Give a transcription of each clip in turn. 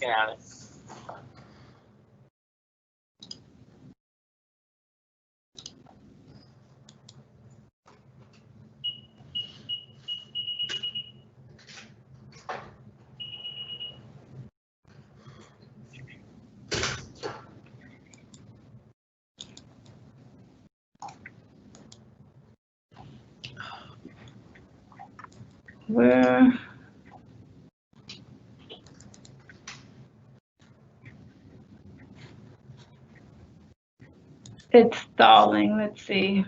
working on it. Where? It's stalling. Let's see.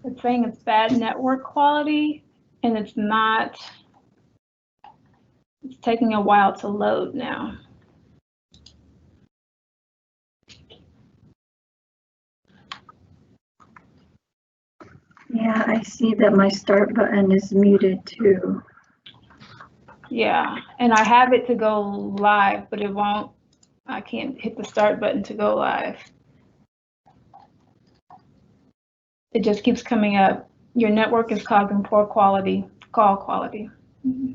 It's saying it's bad network quality, and it's not. It's taking a while to load now. Yeah, I see that my start button is muted too. Yeah, and I have it to go live, but it won't. I can't hit the start button to go live. It just keeps coming up. Your network is causing poor quality, call quality. Mm-hmm.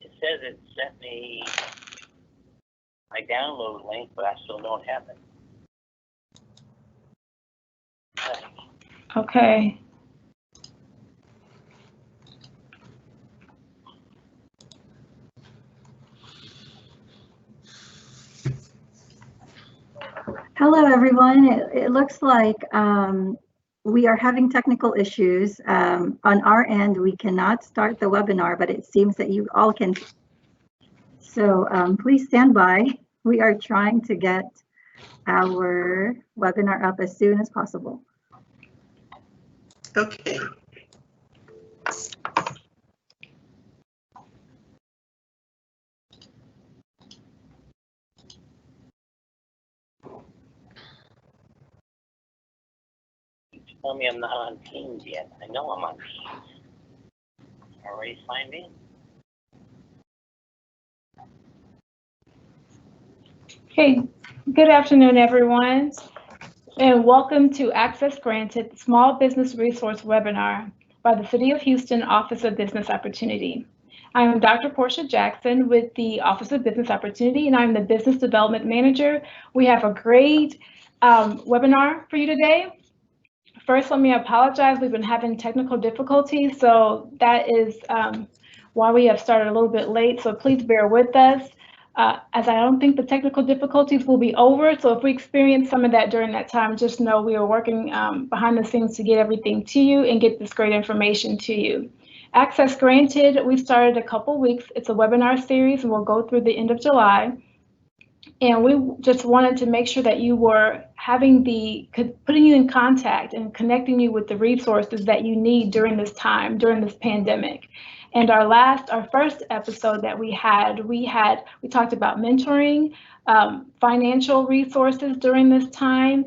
It says it sent me my download link, but I still don't have it. Okay. Hello, everyone. It looks like we are having technical issues. On our end, we cannot start the webinar, but it seems that you all can. So please stand by. We are trying to get our webinar up as soon as possible. Okay. Tell me I'm not on Teams yet. I know I'm on Teams. Already signed in. Okay, good afternoon, everyone, and welcome to Access Granted Small Business Resource Webinar by the City of Houston Office of Business Opportunity. I am Dr. Portia Jackson with the Office of Business Opportunity, and I'm the Business Development Manager. We have a great webinar for you today. First, let me apologize. We've been having technical difficulties, so that is why we have started a little bit late, so please bear with us. As I don't think the technical difficulties will be over, so if we experience some of that during that time, just know we are working behind the scenes to get everything to you and get this great information to you. Access Granted, we started a couple weeks. It's a webinar series and we'll go through the end of July. And we just wanted to make sure that you were putting you in contact and connecting you with the resources that you need during this time, during this pandemic. And our first episode that we talked about mentoring, financial resources during this time,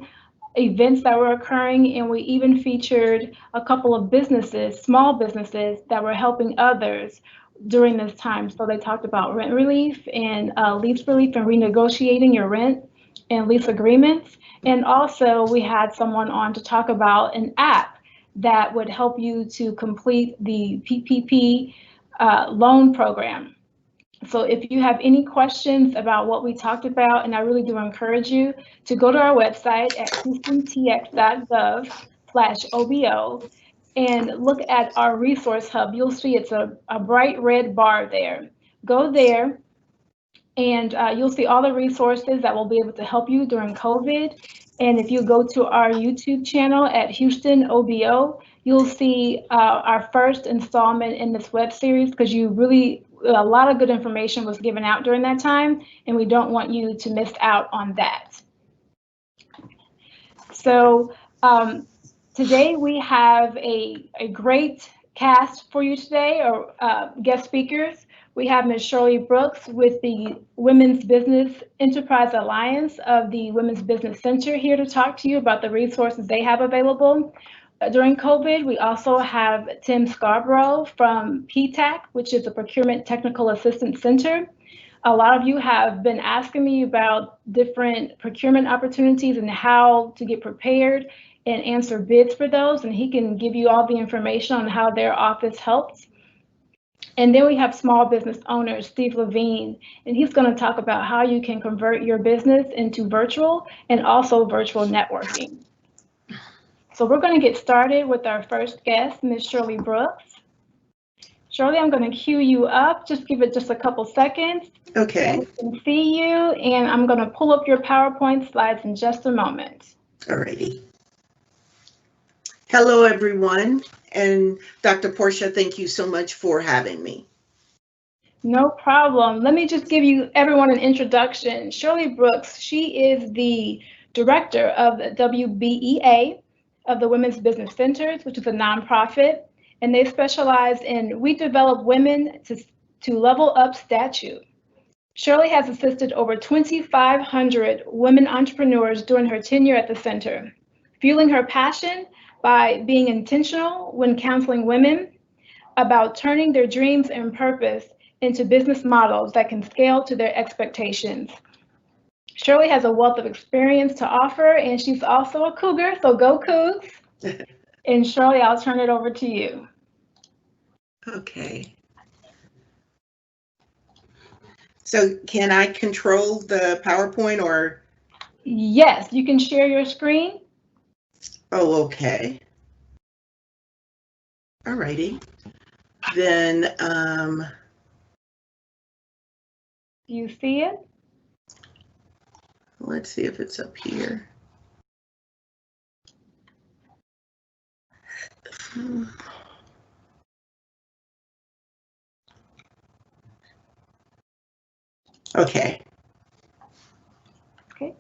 events that were occurring, and we even featured a couple of businesses, small businesses that were helping others during this time. So they talked about rent relief and lease relief and renegotiating your rent and lease agreements. And also we had someone on to talk about an app that would help you to complete the PPP loan program. So if you have any questions about what we talked about, and I really do encourage you to go to our website at houstontx.gov/OBO and look at our resource hub. You'll see it's a bright red bar there. Go there and you'll see all the resources that will be able to help you during COVID. And if you go to our YouTube channel at Houston-OBO, you'll see our first installment in this web series, because a lot of good information was given out during that time, and we don't want you to miss out on that. So today we have a great cast for you today, or guest speakers. We have Ms. Shirley Brooks with the Women's Business Enterprise Alliance of the Women's Business Center here to talk to you about the resources they have available during COVID. We also have Tim Scarborough from PTAC, which is the Procurement Technical Assistance Center. A lot of you have been asking me about different procurement opportunities and how to get prepared and answer bids for those, and he can give you all the information on how their office helps. And then we have small business owner Steve Levine, and he's going to talk about how you can convert your business into virtual and also virtual networking. So we're going to get started with our first guest, Ms. Shirley Brooks. Shirley, I'm going to cue you up. Just give it just a couple seconds. Okay. We can see you, and I'm going to pull up your PowerPoint slides in just a moment. Alrighty. Hello, everyone. And Dr. Portia, thank you so much for having me. No problem. Let me just give you everyone an introduction. Shirley Brooks, she is the director of the WBEA of the Women's Business Centers, which is a nonprofit, and they specialize in we develop women to level up statute. Shirley has assisted over 2,500 women entrepreneurs during her tenure at the center, fueling her passion by being intentional when counseling women about turning their dreams and purpose into business models that can scale to their expectations. Shirley has a wealth of experience to offer, and she's also a cougar, so go Cougs. And Shirley, I'll turn it over to you. Okay. So can I control the PowerPoint or? Yes, you can share your screen. Oh, okay. Alrighty. Then, Do you see it? let's see if it's up here. Okay. Okay.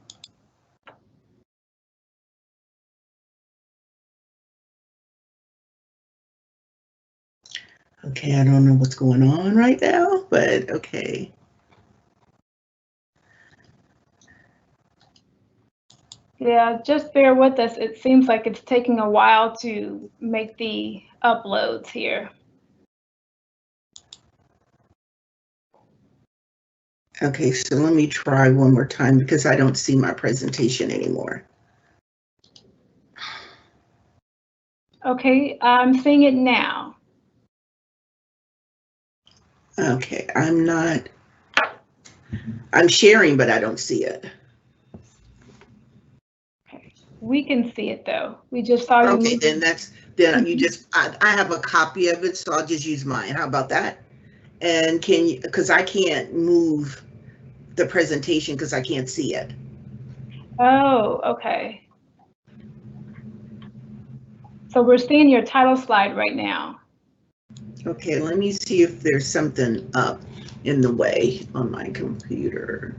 Okay, I don't know what's going on right now, but okay. Yeah, just bear with us. It seems like it's taking a while to make the uploads here. Okay, so let me try one more time because I don't see my presentation anymore. Okay, I'm seeing it now. Okay, I'm sharing, but I don't see it. Okay. We can see it though. We just saw you. Okay, then I have a copy of it, so I'll just use mine. How about that? And can you, because I can't move the presentation because I can't see it. Oh, okay. So we're seeing your title slide right now. Okay, let me see if there's something up in the way on my computer.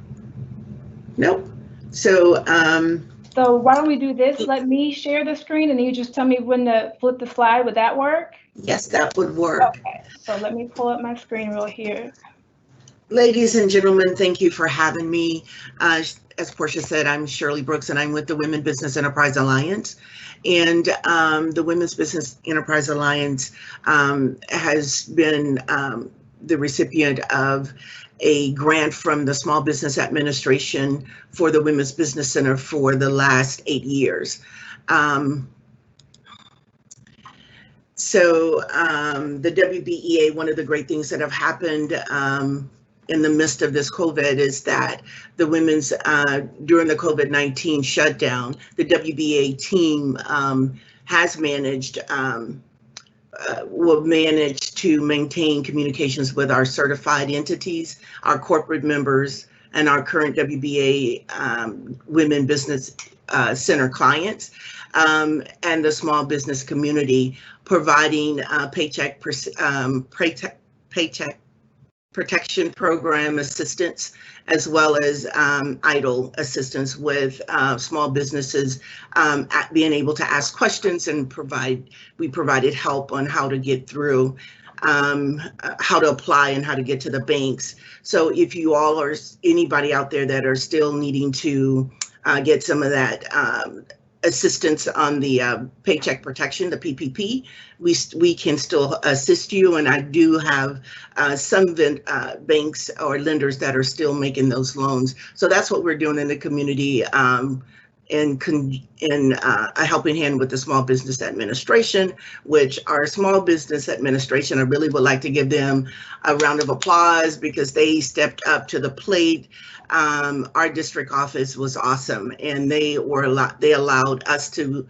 Nope. So so why don't we do this? Let me share the screen and you just tell me when to flip the slide. Would that work? Yes, that would work. Okay, so let me pull up my screen real here. Ladies and gentlemen, thank you for having me. As Portia said, I'm Shirley Brooks and I'm with the Women's Business Enterprise Alliance. And the Women's Business Enterprise Alliance has been the recipient of a grant from the Small Business Administration for the Women's Business Center for the last 8 years. The WBEA, one of the great things that have happened in the midst of this COVID is that the women's, during the COVID-19 shutdown, the WBA team has managed, will manage to maintain communications with our certified entities, our corporate members, and our current WBA Women Business Center clients, and the small business community, providing paycheck protection program assistance, as well as EIDL assistance with small businesses being able to ask questions and we provided help on how to get through how to apply and how to get to the banks. So if you all or anybody out there that are still needing to get some of that assistance on the paycheck protection, the PPP, we can still assist you. And I do have some banks or lenders that are still making those loans. So that's what we're doing in the community, in a helping hand with the Small Business Administration, which our Small Business Administration, I really would like to give them a round of applause because they stepped up to the plate. Our district office was awesome, and they allowed us to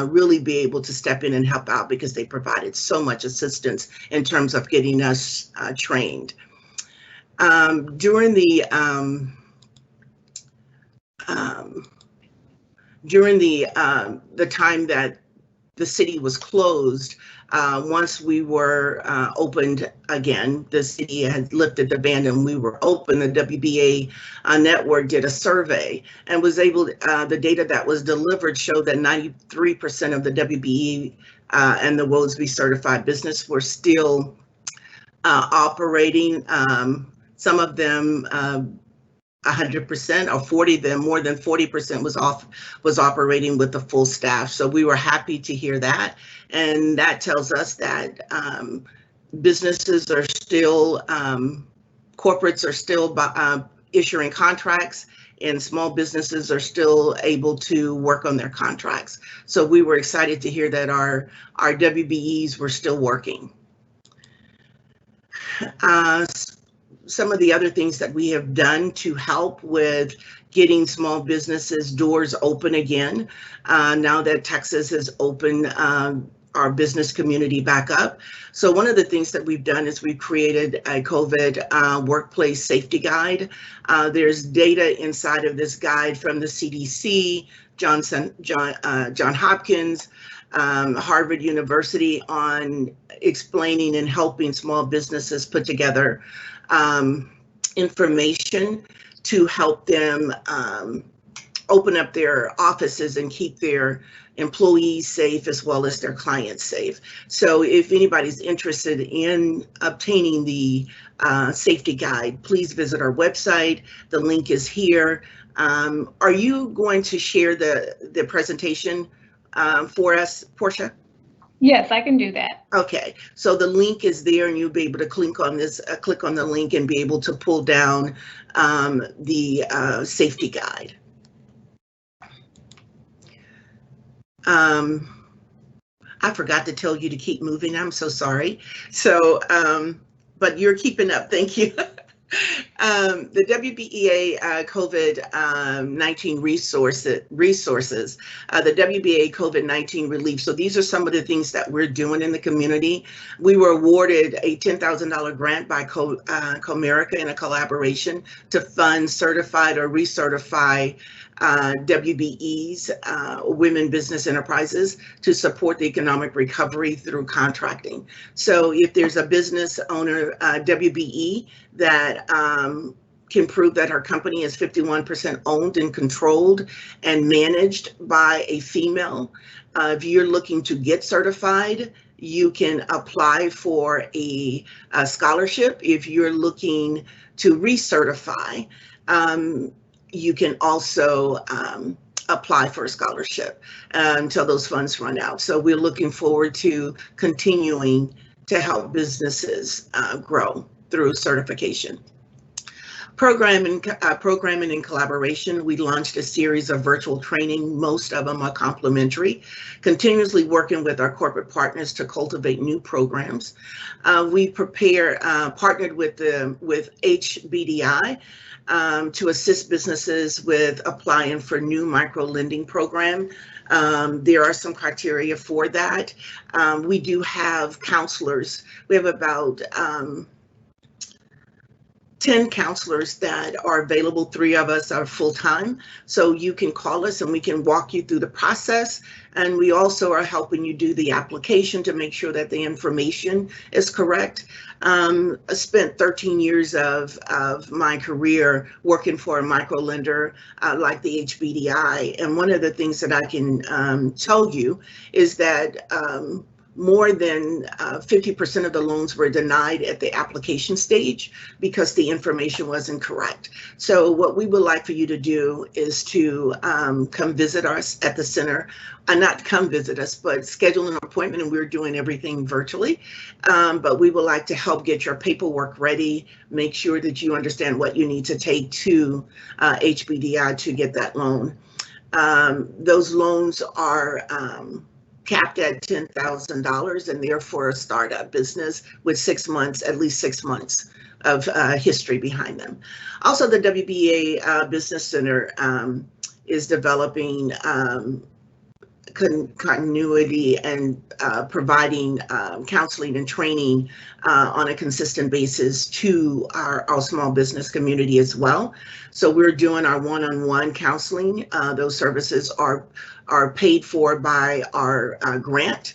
really be able to step in and help out because they provided so much assistance in terms of getting us trained. During the time that the city was closed, once we were opened again, the city had lifted the ban and we were open, the WBA network did a survey and was able, the data that was delivered showed that 93% of the WBE and the WOSB certified business were still operating. Some of them 100% or 40 of them, more than 40% was operating with the full staff. So we were happy to hear that. And that tells us that businesses are still, corporates are still issuing contracts, and small businesses are still able to work on their contracts. So we were excited to hear that our WBEs were still working. Some of the other things that we have done to help with getting small businesses doors open again, now that Texas has opened our business community back up. So one of the things that we've done is we've created a COVID workplace safety guide. There's data inside of this guide from the CDC, John Hopkins, Harvard University on explaining and helping small businesses put together information to help them open up their offices and keep their employees safe as well as their clients safe. So if anybody's interested in obtaining the safety guide, please visit our website. The link is here. Are you going to share the presentation for us, Portia? Yes, I can do that. Okay, so the link is there and you'll be able to click on this, click on the link and be able to pull down the safety guide. I forgot to tell you to keep moving. I'm so sorry. So, but you're keeping up. Thank you. The WBEA COVID-19 resources, the WBA COVID-19 relief. So these are some of the things that we're doing in the community. We were awarded a $10,000 grant by Comerica in a collaboration to fund certified or recertify WBEs, women business enterprises, to support the economic recovery through contracting. So if there's a business owner, WBE, that can prove that her company is 51% owned and controlled and managed by a female, if you're looking to get certified, you can apply for a scholarship. If you're looking to recertify, you can also apply for a scholarship until those funds run out. So we're looking forward to continuing to help businesses grow through certification. Programming in collaboration, we launched a series of virtual training. Most of them are complimentary, continuously working with our corporate partners to cultivate new programs. We partnered with HBDI to assist businesses with applying for new micro lending program. There are some criteria for that. We do have counselors. We have about 10 counselors that are available. 3 of us are full-time. So you can call us and we can walk you through the process. And we also are helping you do the application to make sure that the information is correct. I spent 13 years of my career working for a micro lender like the HBDI. And one of the things that I can tell you is that more than 50% of the loans were denied at the application stage because the information wasn't correct. So what we would like for you to do is to come visit us at the center. Not come visit us, but schedule an appointment, and we're doing everything virtually. But we would like to help get your paperwork ready, make sure that you understand what you need to take to HBDI to get that loan. Those loans are capped at $10,000, and they're for a startup business with 6 months, at least 6 months of history behind them. Also, the WBA Business Center is developing continuity and providing counseling and training on a consistent basis to our small business community as well. So we're doing our one-on-one counseling. Those services are paid for by our grant.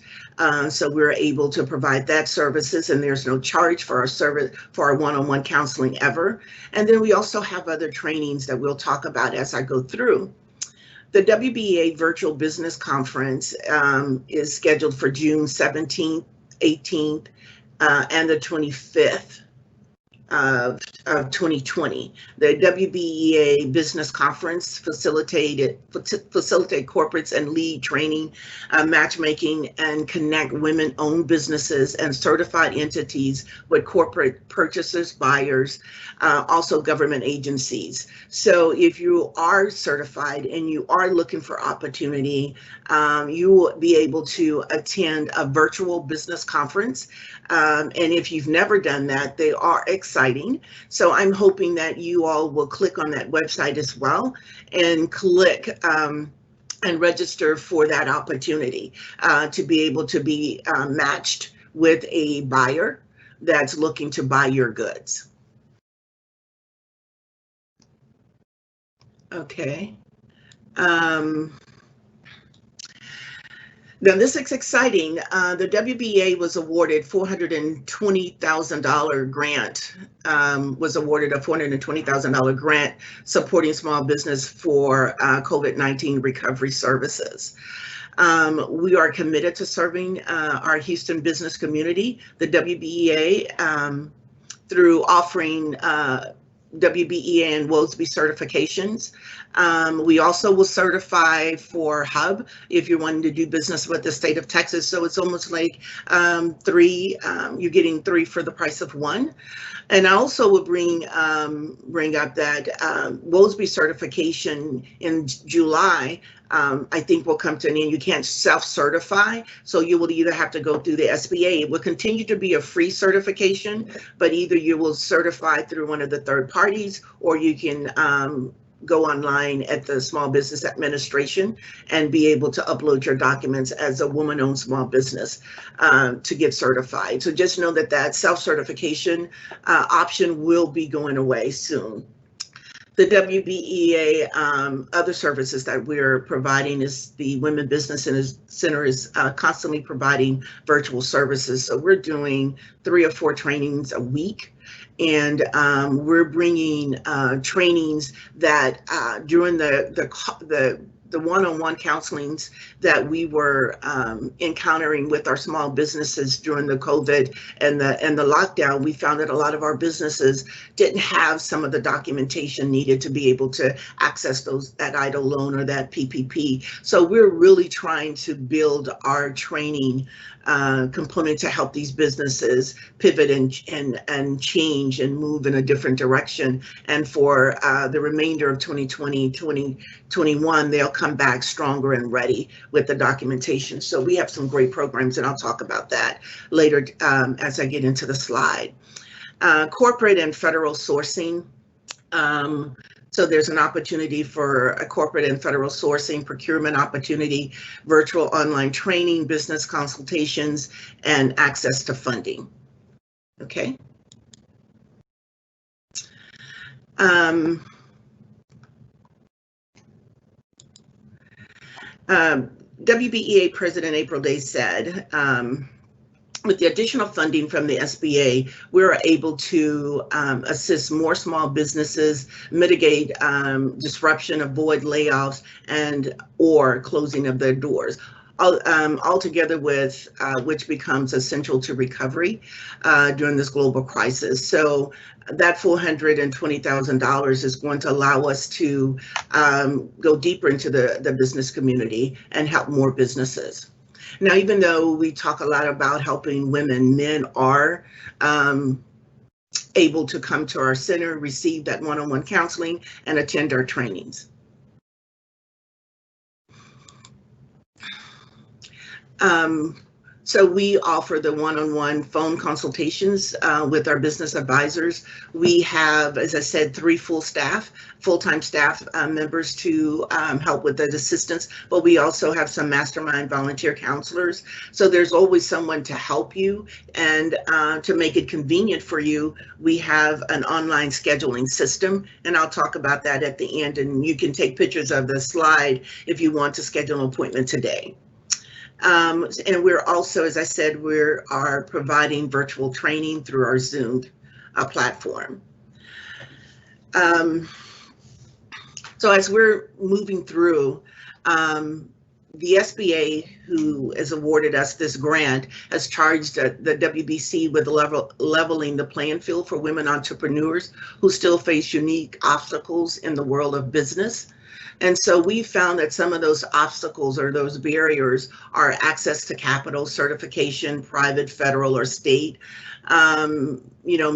So we're able to provide that services, and there's no charge for our service for our one-on-one counseling ever. And then we also have other trainings that we'll talk about as I go through. The WBA Virtual Business Conference is scheduled for June 17th, 18th, and the 25th of 2020. The WBEA Business Conference facilitate corporates and lead training, matchmaking, and connect women-owned businesses and certified entities with corporate purchasers, buyers, also government agencies. So if you are certified and you are looking for opportunity, you will be able to attend a virtual business conference. And if you've never done that, they are exciting. So I'm hoping that you all will click on that website as well and click and register for that opportunity to be able to be matched with a buyer that's looking to buy your goods. Okay. Now this is exciting. The WBA was awarded $420,000 grant, was awarded a $420,000 grant supporting small business for COVID-19 recovery services. We are committed to serving our Houston business community, the WBEA, through offering WBEA and WOSB certifications. We also will certify for Hub if you're wanting to do business with the state of Texas. So it's almost like you're getting 3 for the price of 1. And I also will bring up that WOSB certification in July, I think will come to an end. You can't self-certify, so you will either have to go through the SBA. It will continue to be a free certification, but either you will certify through one of the third parties, or you can go online at the Small Business Administration and be able to upload your documents as a woman-owned small business to get certified. So just know that that self-certification option will be going away soon. The WBEA other services that we're providing is the Women Business Center is constantly providing virtual services. So we're doing 3 or 4 trainings a week. And we're bringing trainings that during the one-on-one counselings that we were encountering with our small businesses during the COVID and the lockdown, we found that a lot of our businesses didn't have some of the documentation needed to be able to access that EIDL loan or that PPP. So we're really trying to build our training component to help these businesses pivot and change and move in a different direction. And for the remainder of 2020, 2021, they'll come back stronger and ready with the documentation. So we have some great programs, and I'll talk about that later as I get into the slide. Corporate and federal sourcing. So there's an opportunity for a corporate and federal sourcing, procurement opportunity, virtual online training, business consultations, and access to funding. Okay. WBEA President April Day said, with the additional funding from the SBA, we're able to assist more small businesses, mitigate disruption, avoid layoffs, and or closing of their doors. all together with which becomes essential to recovery during this global crisis. So that $420,000 is going to allow us to go deeper into the business community and help more businesses. Now, even though we talk a lot about helping women, men are able to come to our center, receive that one-on-one counseling, and attend our trainings. So we offer the one-on-one phone consultations with our business advisors. We have, as I said, 3 full-time staff members to help with the assistance, but we also have some mastermind volunteer counselors. So there's always someone to help you, and to make it convenient for you, we have an online scheduling system, and I'll talk about that at the end, and you can take pictures of the slide if you want to schedule an appointment today. And we're also, as I said, we are providing virtual training through our Zoom platform. So as we're moving through, the SBA, who has awarded us this grant, has charged the WBC with leveling the playing field for women entrepreneurs who still face unique obstacles in the world of business. And so we found that some of those obstacles or those barriers are access to capital, certification, private, federal, or state,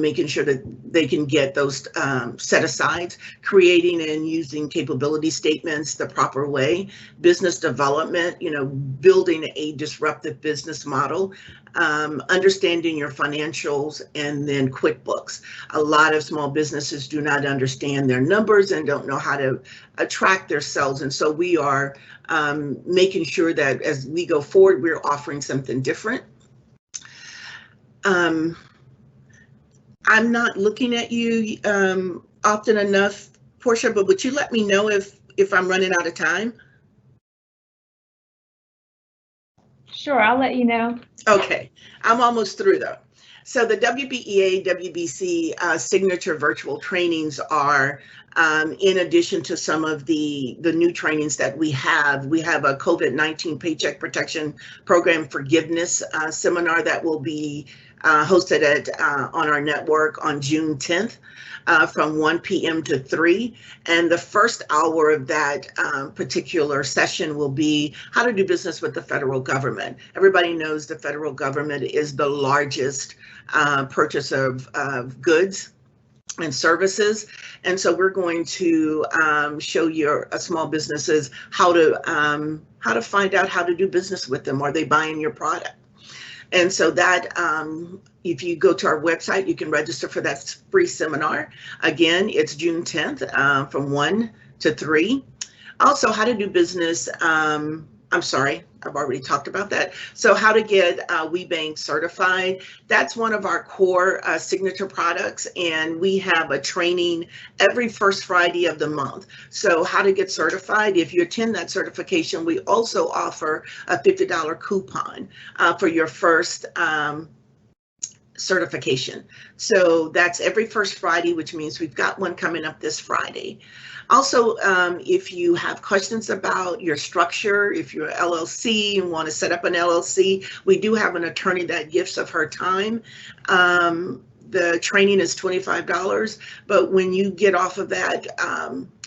making sure that they can get those set aside, creating and using capability statements the proper way, business development, building a disruptive business model, understanding your financials, and then QuickBooks. A lot of small businesses do not understand their numbers and don't know how to track themselves. And so we are making sure that as we go forward, we're offering something different. I'm not looking at you often enough, Portia, but would you let me know if I'm running out of time? Sure, I'll let you know. Okay, I'm almost through though. So the WBEA, WBC signature virtual trainings are, in addition to some of the new trainings that we have a COVID-19 Paycheck Protection Program Forgiveness seminar that will be hosted on our network on June 10th from 1 p.m. to 3. And the first hour of that particular session will be how to do business with the federal government. Everybody knows the federal government is the largest purchaser of goods and services. And so we're going to show your small businesses how to find out how to do business with them. Are they buying your product? And so that, if you go to our website, you can register for that free seminar. Again, it's June 10th from 1 to 3. Also, how to do business. I'm sorry, I've already talked about that. So how to get WeBank certified. That's one of our core signature products, and we have a training every first Friday of the month. So how to get certified. If you attend that certification, we also offer a $50 coupon for your first certification. So that's every first Friday, which means we've got one coming up this Friday. Also, if you have questions about your structure, if you're an LLC and want to set up an LLC, we do have an attorney that gives of her time. The training is $25, but when you get off of that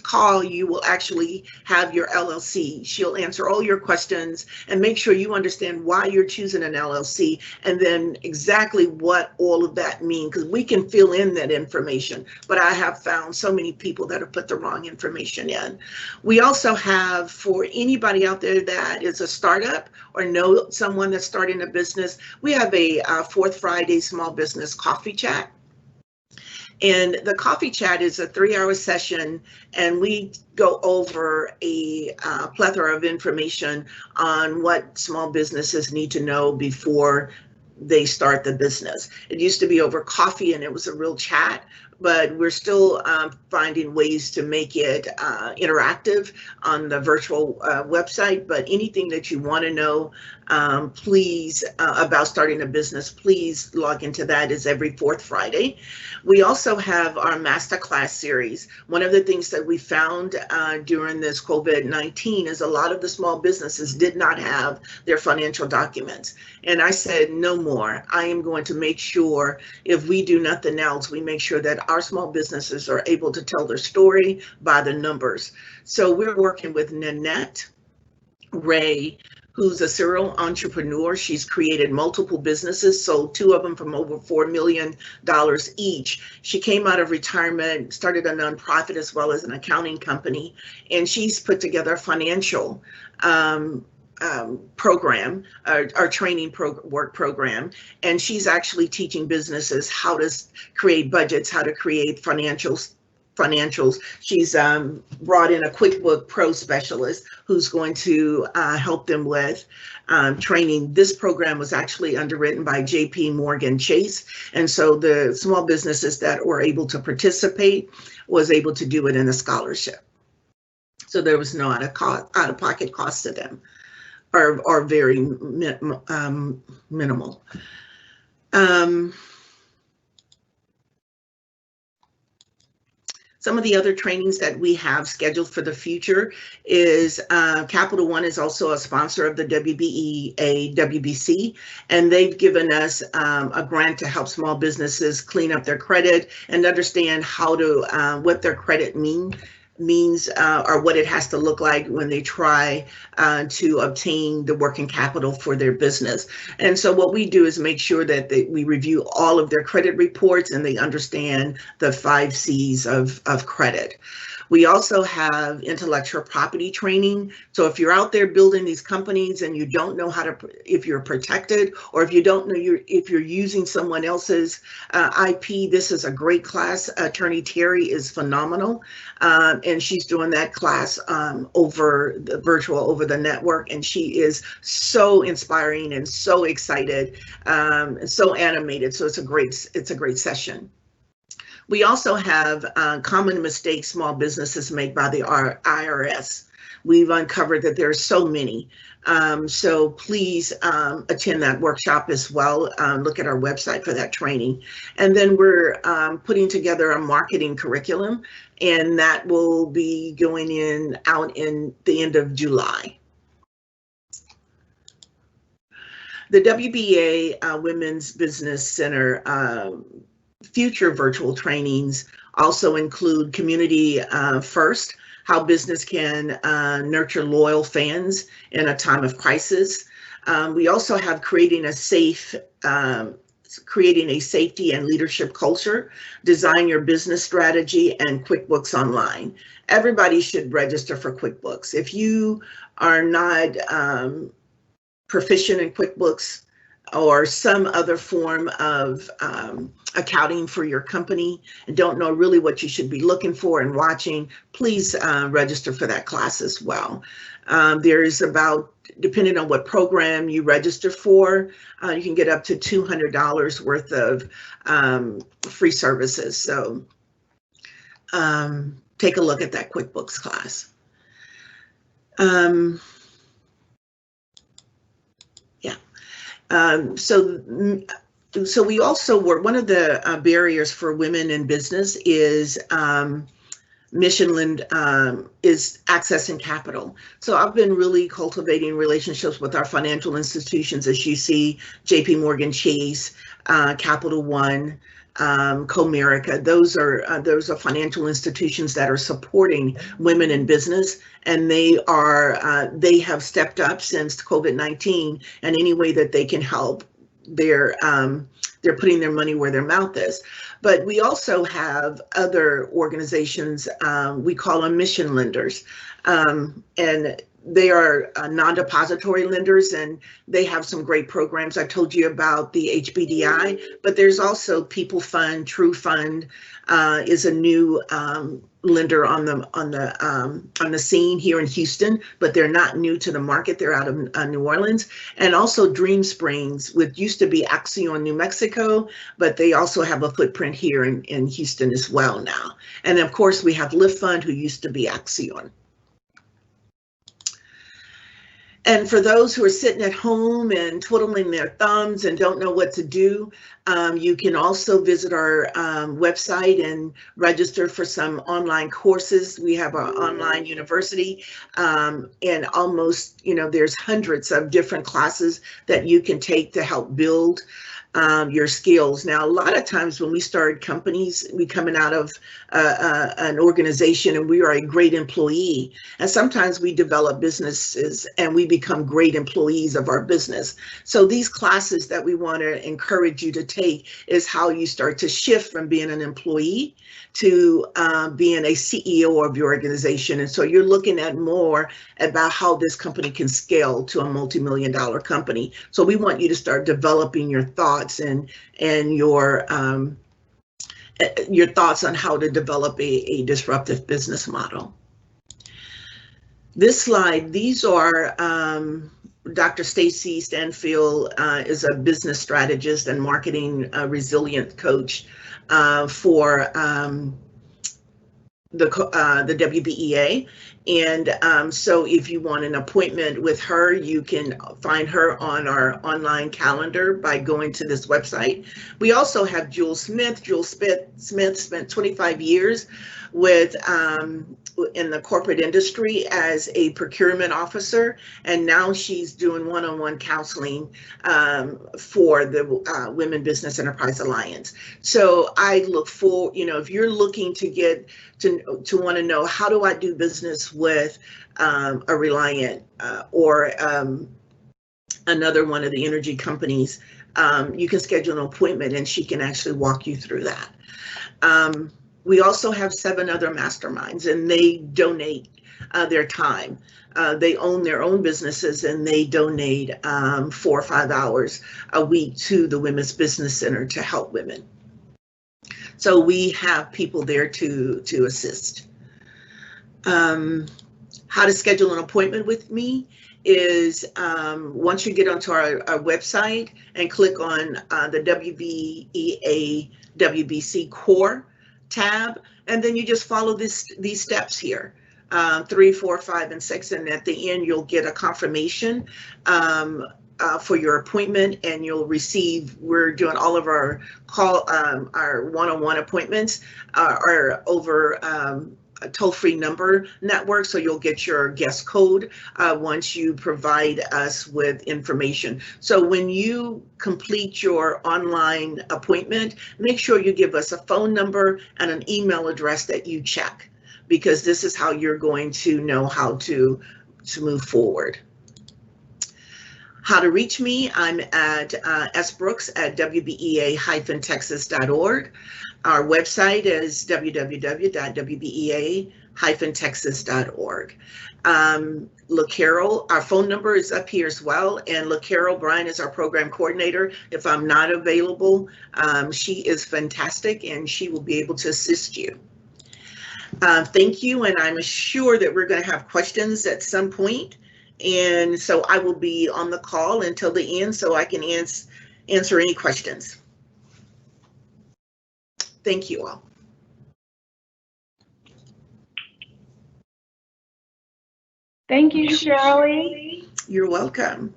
call, you will actually have your LLC. She'll answer all your questions and make sure you understand why you're choosing an LLC and then exactly what all of that means, because we can fill in that information, but I have found so many people that have put the wrong information in. We also have, for anybody out there that is a startup or know someone that's starting a business, we have a Fourth Friday Small Business Coffee Chat. And the coffee chat is a 3-hour session, and we go over a plethora of information on what small businesses need to know before they start the business. It used to be over coffee and it was a real chat, but we're still finding ways to make it interactive on the virtual website. But anything that you want to know please, about starting a business, please log into that. It's every fourth Friday. We also have our masterclass series. One of the things that we found during this COVID-19 is a lot of the small businesses did not have their financial documents. And I said, no more. I am going to make sure, if we do nothing else, we make sure that our small businesses are able to tell their story by the numbers. So we're working with Nanette Ray, who's a serial entrepreneur. She's created multiple businesses, sold 2 of them from over $4 million each. She came out of retirement, started a nonprofit as well as an accounting company, and she's put together a financial program, our training work program, and she's actually teaching businesses how to create budgets, how to create financials. She's brought in a QuickBooks Pro specialist who's going to help them with training. This program was actually underwritten by JP Morgan Chase, and so the small businesses that were able to participate was able to do it in a scholarship. So there was no out-of-pocket cost to them, or very minimal. Some of the other trainings that we have scheduled for the future is Capital One is also a sponsor of the WBEA WBC, and they've given us a grant to help small businesses clean up their credit and understand how to what their credit means or what it has to look like when they try to obtain the working capital for their business. And so what we do is make sure that we review all of their credit reports and they understand the 5 C's of credit. We also have intellectual property training. So if you're out there building these companies and you don't know how to, if you're protected, or if you don't know if you're using someone else's IP, this is a great class. Attorney Terry is phenomenal, and she's doing that class over the virtual, over the network, and she is so inspiring and so excited, and so animated. So it's a great session. We also have common mistakes small businesses make by the IRS. We've uncovered that there are so many. So please attend that workshop as well. Look at our website for that training. And then we're putting together a marketing curriculum, and that will be going out in the end of July. The WBA Women's Business Center future virtual trainings also include Community First, how business can nurture loyal fans in a time of crisis. We also have creating a safety and leadership culture, design your business strategy, and QuickBooks Online. Everybody should register for QuickBooks. If you are not proficient in QuickBooks or some other form of accounting for your company and don't know really what you should be looking for and watching, please register for that class as well. There's about, depending on what program you register for, you can get up to $200 worth of free services. So take a look at that QuickBooks class. So we also work, one of the barriers for women in business is is accessing capital. So I've been really cultivating relationships with our financial institutions, as you see, JP Morgan Chase, Capital One, Comerica. Those are financial institutions that are supporting women in business, and they have stepped up since COVID-19, and any way that they can help, they're putting their money where their mouth is. But we also have other organizations, we call them mission lenders, and they are non-depository lenders, and they have some great programs. I told you about the HBDI, but there's also People Fund. True Fund is a new lender on the scene here in Houston, but they're not new to the market. They're out of New Orleans. And also Dream Springs, which used to be Accion, New Mexico, but they also have a footprint here in Houston as well now. And of course, we have Lift Fund, who used to be Accion. And for those who are sitting at home and twiddling their thumbs and don't know what to do, you can also visit our website and register for some online courses. We have our online university, and almost, there's hundreds of different classes that you can take to help build your skills. Now, a lot of times when we start companies, we coming out of an organization and we are a great employee. And sometimes we develop businesses and we become great employees of our business. So these classes that we want to encourage you to take is how you start to shift from being an employee to being a CEO of your organization. And so you're looking at more about how this company can scale to a multi-million-dollar company. So we want you to start developing your thoughts and your thoughts on how to develop a disruptive business model. This slide, these are Dr. Stacy Stanfield is a business strategist and marketing resilient coach for the WBEA. And so if you want an appointment with her, you can find her on our online calendar by going to this website. We also have Jewel Smith. Jewel Smith spent 25 years with in the corporate industry as a procurement officer, and now she's doing one-on-one counseling for the Women Business Enterprise Alliance. So I look for, if you're looking to get to want to know, how do I do business with a Reliant or another one of the energy companies, you can schedule an appointment and she can actually walk you through that. We also have 7 other masterminds, and they donate their time. They own their own businesses, and they donate 4 or 5 hours a week to the Women's Business Center to help women. So we have people there to assist. How to schedule an appointment with me is once you get onto our website and click on the WBEA WBC Core tab, and then you just follow these steps here, 3, 4, 5, and 6, and at the end you'll get a confirmation for your appointment, and you'll receive, we're doing all of our our one-on-one appointments are over a toll-free number network, so you'll get your guest code once you provide us with information. So when you complete your online appointment, make sure you give us a phone number and an email address that you check, because this is how you're going to know how to move forward. How to reach me, I'm at sbrooks@wbea-texas.org. Our website is www.wbea-texas.org. LaCarol, our phone number is up here as well, and LaCarol Bryan is our program coordinator. If I'm not available, she is fantastic and she will be able to assist you. Thank you, and I'm sure that we're going to have questions at some point. And so I will be on the call until the end so I can answer any questions. Thank you all. Thank you, Shirley. You're welcome.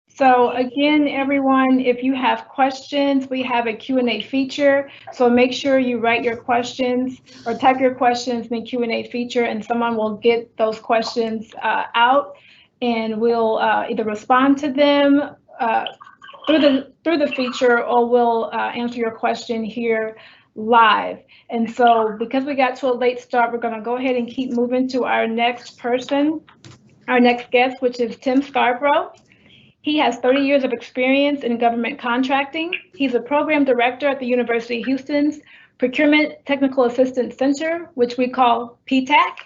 So again, everyone, if you have questions, we have a Q&A feature. So make sure you write your questions or type your questions in the Q&A feature, and someone will get those questions out, and we'll either respond to them through the feature, or we'll answer your question here live. And so because we got to a late start, we're going to go ahead and keep moving to our next person, our next guest, which is Tim Scarborough. He has 30 years of experience in government contracting. He's a program director at the University of Houston's Procurement Technical Assistance Center, which we call PTAC.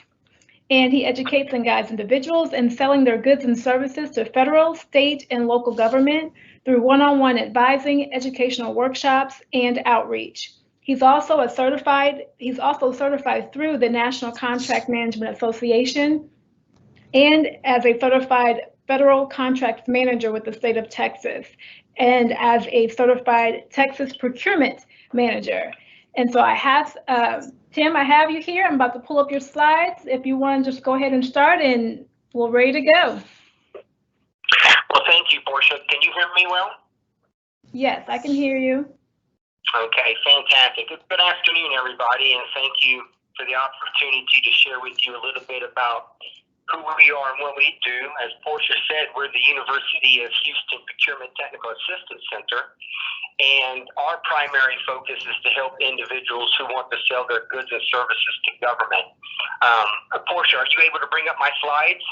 And he educates and guides individuals in selling their goods and services to federal, state, and local government through one-on-one advising, educational workshops, and outreach. He's also certified through the National Contract Management Association and as a certified federal contracts manager with the state of Texas, and as a certified Texas procurement manager. And so I have, Tim, I have you here. I'm about to pull up your slides. If you want to just go ahead and start, and we're ready to go. you, Portia. Can you hear me well? Yes, I can hear you. Okay, fantastic. Good afternoon, everybody, and thank you for the opportunity to share with you a little bit about who we are and what we do. As Portia said, we're the University of Houston Procurement Technical Assistance Center, and our primary focus is to help individuals who want to sell their goods and services to government. Portia, are you able to bring up my slides?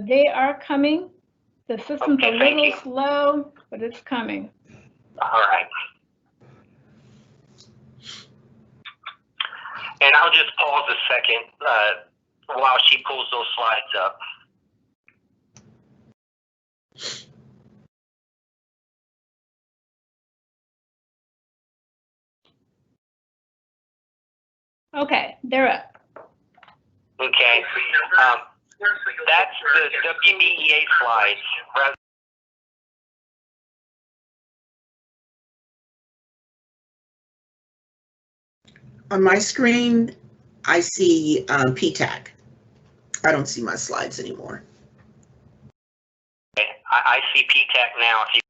They are coming. The system's Okay, a thank little you. slow, but it's coming. All right. And I'll just pause a second while she pulls those slides up. Okay, they're up. Okay. That's the WBEA slides. On my screen, I see PTAC. I don't see my slides anymore. I see PTAC now. If you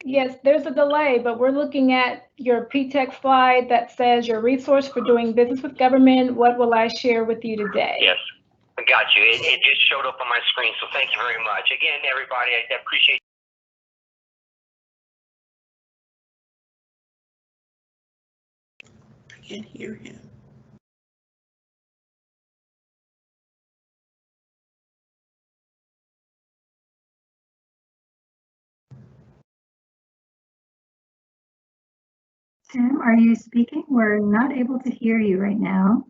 Yes, there's a delay, but we're looking at your PTEC slide that says your resource for doing business with government. What will I share with you today? Yes, I got you. It just showed up on my screen, so thank you very much. Again, everybody, I appreciate I can't hear him. Tim, are you speaking? We're not able to hear you right now.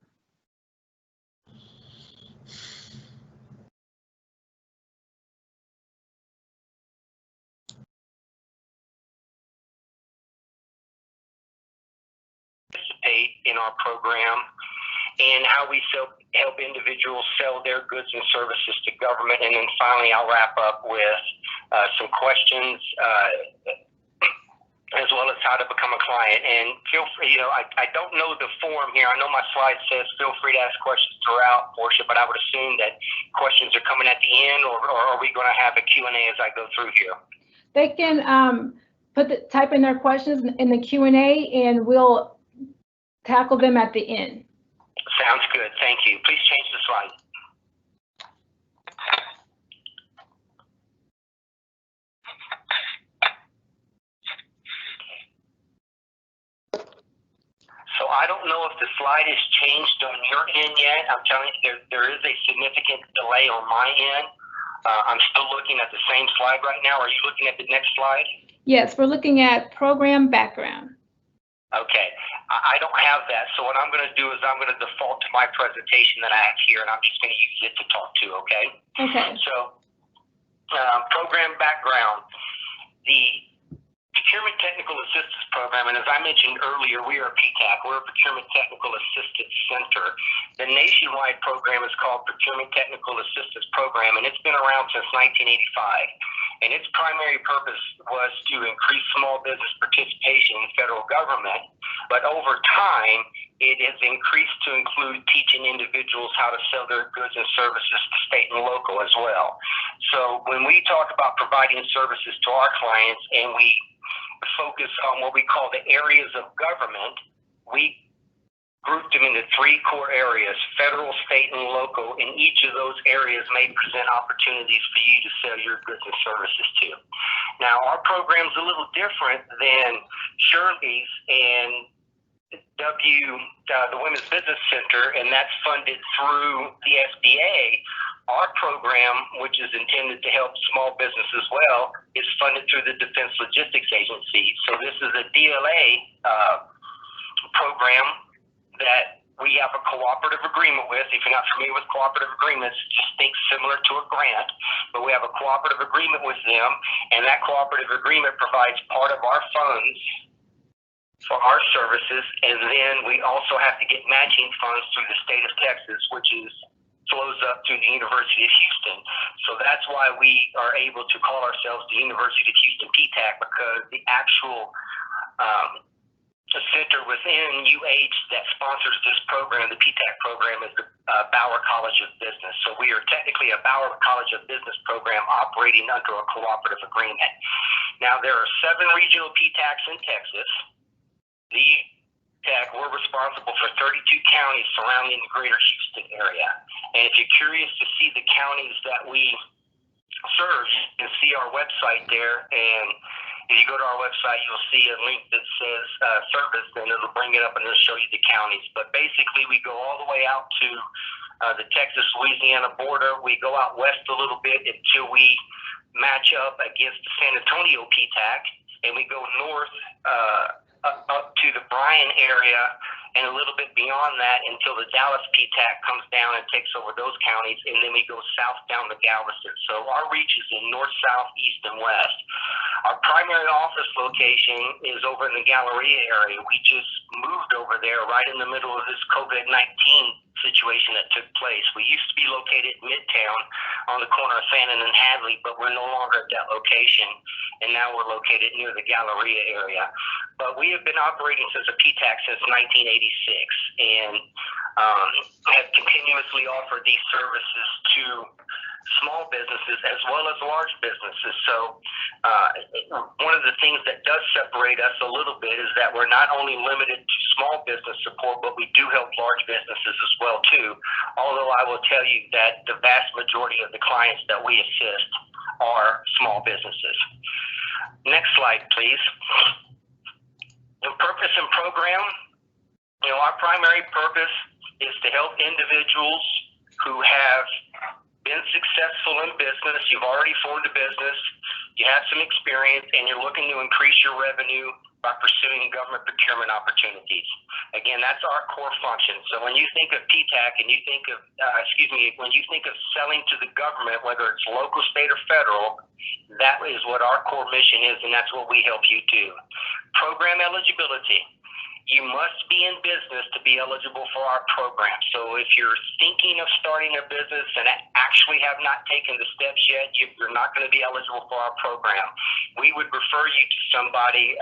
participate in our program and how we help individuals sell their goods and services to government. And then finally, I'll wrap up with some questions as well as how to become a client. And feel free, I don't know the form here. I know my slide says feel free to ask questions throughout, Portia, but I would assume that questions are coming at the end, or are we going to have a Q&A as I go through here? They can type in their questions in the Q&A, and we'll tackle them at the end. Sounds good. Thank you. Please change the slide. So I don't know if the slide has changed on your end yet. I'm telling you, there is a significant delay on my end. I'm still looking at the same slide right now. Are you looking at the next slide? Yes, we're looking at program background. Okay, I don't have that. So what I'm going to do is I'm going to default to my presentation that I have here, and I'm just going to use it to talk to, okay? Okay. So program background. The Procurement Technical Assistance Program, and as I mentioned earlier, we are PTAC. We're a Procurement Technical Assistance Center. The nationwide program is called Procurement Technical Assistance Program, and it's been around since 1985. And its primary purpose was to increase small business participation in the federal government, but over time, it has increased to include teaching individuals how to sell their goods and services to state and local as well. So when we talk about providing services to our clients and we focus on what we call the areas of government, we grouped them into three core areas: federal, state, and local, and each of those areas may present opportunities for you to sell your goods and services to. Now, our program's a little different than Shirley's and the Women's Business Center, and that's funded through the SBA. Our program, which is intended to help small business as well, is funded through the Defense Logistics Agency. So this is a DLA program that we have a cooperative agreement with. If you're not familiar with cooperative agreements, just think similar to a grant, but we have a cooperative agreement with them, and that cooperative agreement provides part of our funds for our services, and then we also have to get matching funds through the state of Texas, which flows up through the University of Houston. So that's why we are able to call ourselves the University of Houston PTAC, because the actual center within UH that sponsors this program, the PTAC program, is the Bauer College of Business. So we are technically a Bauer College of Business program operating under a cooperative agreement. Now, there are 7 regional PTACs in Texas. The PTAC, we're responsible for 32 counties surrounding the greater Houston area. And if you're curious to see the counties that we serve, you can see our website there. And if you go to our website, you'll see a link that says service, and it'll bring it up and it'll show you the counties. But basically, we go all the way out to the Texas-Louisiana border. We go out west a little bit until we match up against the San Antonio PTAC, and we go north up to the Bryan area and a little bit beyond that until the Dallas PTAC comes down and takes over those counties, and then we go south down to Galveston. So our reach is in north, south, east, and west. Our primary office location is over in the Galleria area. We just moved over there right in the middle of this COVID-19 situation that took place. We used to be located Midtown on the corner of Fannin and Hadley, but we're no longer at that location, and now we're located near the Galleria area. But we have been operating since a PTAC since 1986, and have continuously offered these services to small businesses as well as large businesses. So one of the things that does separate us a little bit is that we're not only limited to small business support, but we do help large businesses as well too. Although I will tell you that the vast majority of the clients that we assist are small businesses. Next slide, please. The purpose and program, our primary purpose is to help individuals who have been successful in business. You've already formed a business, you have some experience, and you're looking to increase your revenue by pursuing government procurement opportunities. Again, that's our core function. So when you think of PTAC and you think of, when you think of selling to the government, whether it's local, state, or federal, that is what our core mission is, and that's what we help you do. Program eligibility. You must be in business to be eligible for our program. So if you're thinking of starting a business and actually have not taken the steps yet, you're not going to be eligible for our program. We would refer you to somebody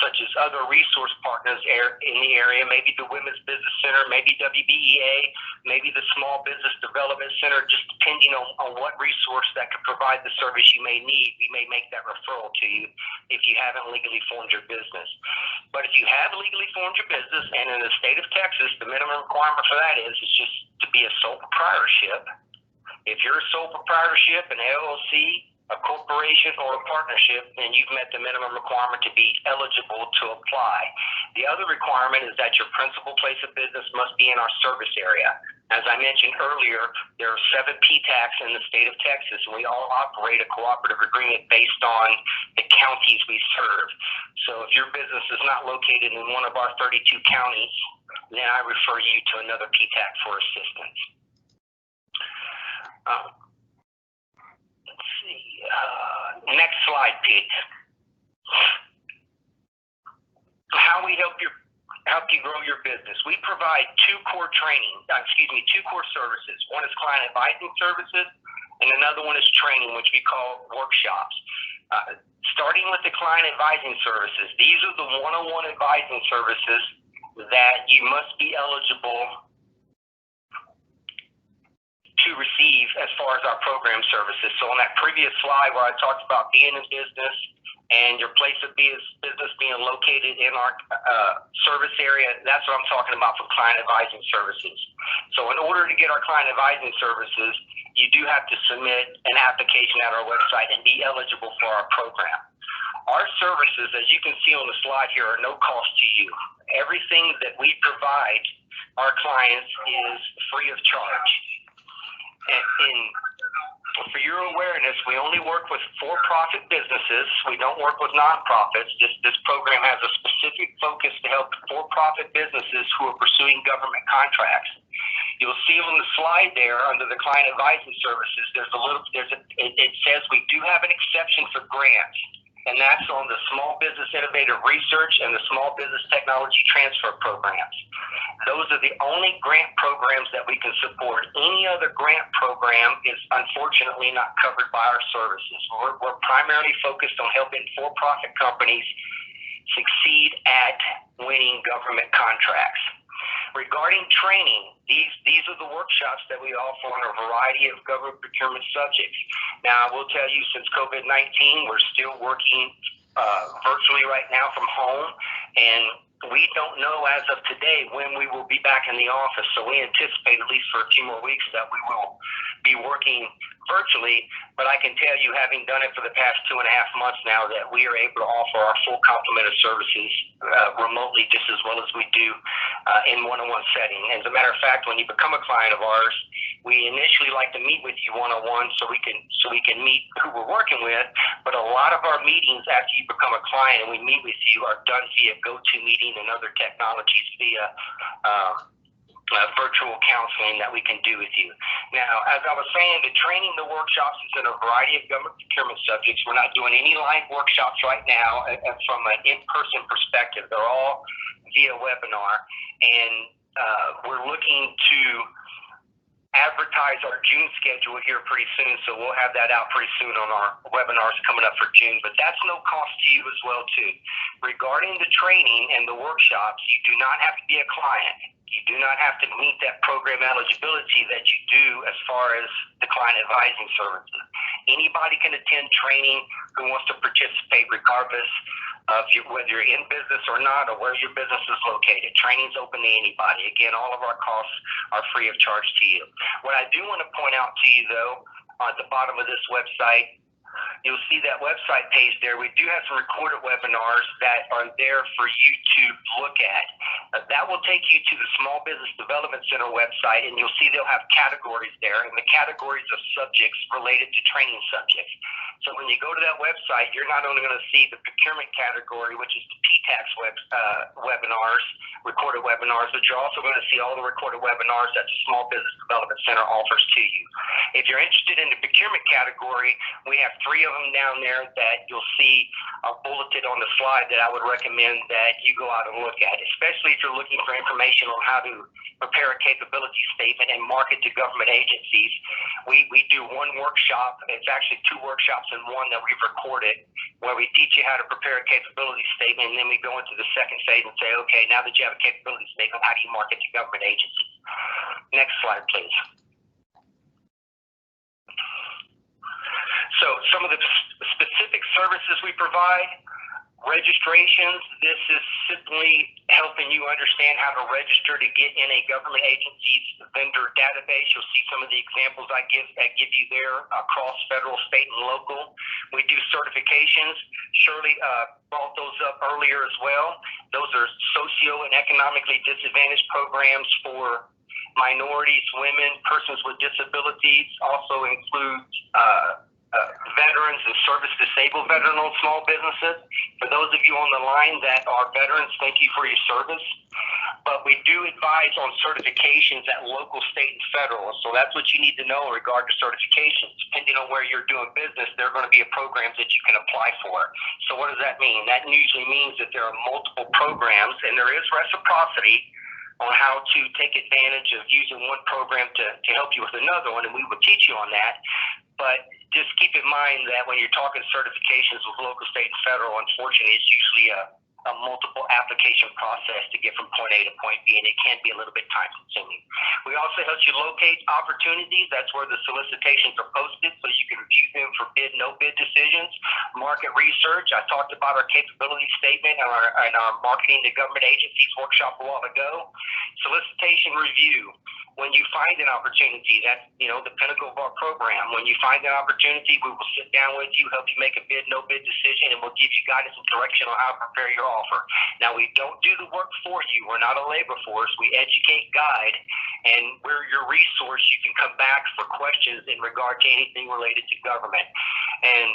such as other resource partners in the area, maybe the Women's Business Center, maybe WBEA, maybe the Small Business Development Center, just depending on what resource that could provide the service you may need. We may make that referral to you if you haven't legally formed your business. But if you have legally formed your business, and in the state of Texas, the minimum requirement for that is just to be a sole proprietorship. If you're a sole proprietorship, an LLC, a corporation, or a partnership, then you've met the minimum requirement to be eligible to apply. The other requirement is that your principal place of business must be in our service area. As I mentioned earlier, there are 7 PTACs in the state of Texas, and we all operate a cooperative agreement based on the counties we serve. So if your business is not located in one of our 32 counties, then I refer you to another PTAC for assistance. Let's see. Next slide, Pete. How we help you grow your business. We provide 2 core services. One is client advising services, and another one is training, which we call workshops. Starting with the client advising services, these are the one-on-one advising services that you must be eligible to receive as far as our program services. So on that previous slide where I talked about being in business and your place of business being located in our service area, that's what I'm talking about for client advising services. So in order to get our client advising services, you do have to submit an application at our website and be eligible for our program. Our services, as you can see on the slide here, are no cost to you. Everything that we provide our clients is free of charge. And For your awareness, we only work with for-profit businesses. We don't work with nonprofits. This program has a specific focus to help for-profit businesses who are pursuing government contracts. You'll see on the slide there under the client advising services, it says we do have an exception for grants, and that's on the Small Business Innovative Research and the Small Business Technology Transfer programs. Those are the only grant programs that we can support. Any other grant program is unfortunately not covered by our services. We're primarily focused on helping for-profit companies succeed at winning government contracts. Regarding training, these are the workshops that we offer on a variety of government procurement subjects. Now, I will tell you, since COVID-19, we're still working virtually right now from home, and we don't know as of today when we will be back in the office. So we anticipate, at least for a few more weeks, that we will be working virtually. But I can tell you, having done it for the past 2.5 months now, that we are able to offer our full complement of services remotely just as well as we do in one-on-one setting. As a matter of fact, when you become a client of ours, we initially like to meet with you one-on-one so we can meet who we're working with. But a lot of our meetings after you become a client and we meet with you are done via GoToMeeting and other technologies via virtual counseling that we can do with you. Now, as I was saying, the training, the workshops is in a variety of government procurement subjects. We're not doing any live workshops right now from an in-person perspective. They're all via webinar, and we're looking to advertise our June schedule here pretty soon, so we'll have that out pretty soon on our webinars coming up for June, but that's no cost to you as well too. Regarding the training and the workshops, you do not have to be a client. You do not have to meet that program eligibility that you do as far as the client advising services. Anybody can attend training who wants to participate regardless of whether you're in business or not, or where your business is located. Training's open to anybody. Again, all of our costs are free of charge to you. What I do want to point out to you, though, at the bottom of this website, you'll see that website page there. We do have some recorded webinars that are there for you to look at. That will take you to the Small Business Development Center website, and you'll see they'll have categories there, and the categories of subjects related to training subjects. So when you go to that website, you're not only going to see the procurement category, which is the PTAX webinars, recorded webinars, but you're also going to see all the recorded webinars that the Small Business Development Center offers to you. If you're interested in the procurement category, we have 3 of them down there that you'll see bulleted on the slide that I would recommend that you go out and look at, especially if you're looking for information on how to prepare a capability statement and market to government agencies. We do one workshop. It's actually 2 workshops in one that we've recorded, where we teach you how to prepare a capability statement, and then we go into the second phase and say, okay, now that you have a capability statement, how do you market to government agencies? Next slide, please. So some of the specific services we provide: registrations. This is simply helping you understand how to register to get in a government agency's vendor database. You'll see some of the examples I give you there across federal, state, and local. We do certifications. Shirley brought those up earlier as well. Those are socio and economically disadvantaged programs for minorities, women, persons with disabilities. Also includes veterans and service-disabled veteran-owned small businesses. For those of you on the line that are veterans, thank you for your service. But we do advise on certifications at local, state, and federal. So that's what you need to know in regard to certifications. Depending on where you're doing business, there are going to be programs that you can apply for. So what does that mean? That usually means that there are multiple programs, and there is reciprocity on how to take advantage of using one program to help you with another one, and we will teach you on that. But just keep in mind that when you're talking certifications with local, state, and federal, unfortunately, it's usually a multiple application process to get from point A to point B, and it can be a little bit time consuming. We also help you locate opportunities. That's where the solicitations are posted, so you can review them for bid, no bid decisions. Market research. I talked about our capability statement and our marketing to government agencies workshop a while ago. Solicitation review. when you find an opportunity, that's, the pinnacle of our program. When you find an opportunity, we will sit down with you, help you make a bid, no bid decision, and we'll give you guidance and direction on how to prepare your offer. Now, we don't do the work for you. We're not a labor force. We educate, guide, and we're your resource. You can come back for questions in regard to anything related to government. And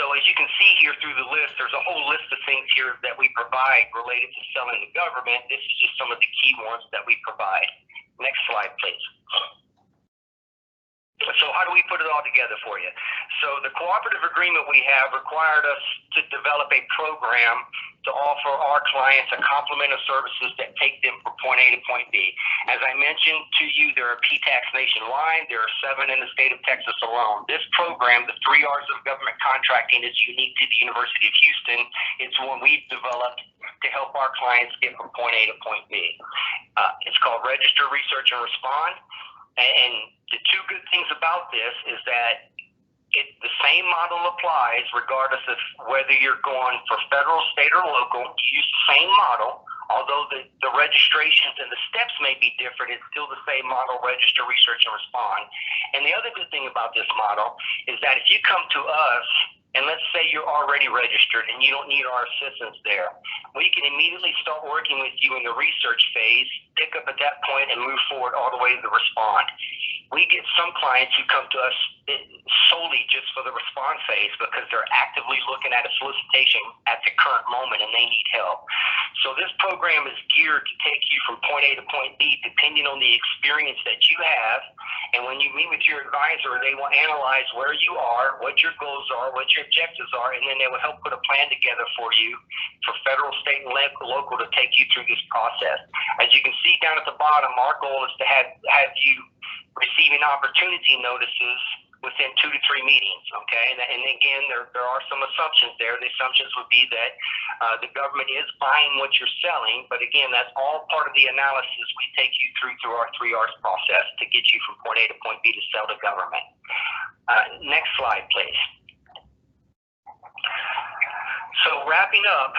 so as you can see here through the list, there's a whole list of things here that we provide related to selling to government. This is just some of the key ones that we provide. Next slide, please. So how do we put it all together for you? So the cooperative agreement we have required us to develop a program to offer our clients a complement of services that take them from point A to point B. As I mentioned to you, there are PTACs nationwide. There are 7 in the state of Texas alone. This program, the 3 R's of government contracting, is unique to the University of Houston. It's one we've developed to help our clients get from point A to point B. It's called Register, Research, and Respond. And the 2 good things about this is that the same model applies regardless of whether you're going for federal, state, or local. You use the same model, although the registrations and the steps may be different. It's still the same model: register, research, and respond. And the other good thing about this model is that if you come to us, and let's say you're already registered and you don't need our assistance there, we can immediately start working with you in the research phase, pick up at that point, and move forward all the way to the respond. We get some clients who come to us solely just for the respond phase because they're actively looking at a solicitation at the current moment and they need help. So this program is geared to take you from point A to point B depending on the experience that you have. And when you meet with your advisor, they will analyze where you are, what your goals are, what your objectives are, and then they will help put a plan together for you for federal, state, and local to take you through this process. As you can see down at the bottom, our goal is to have you receiving opportunity notices within 2 to 3 meetings, okay? And again, there are some assumptions there. The assumptions would be that the government is buying what you're selling, but again, that's all part of the analysis we take you through our 3 R's process to get you from point A to point B to sell to government. Next slide, please. So wrapping up,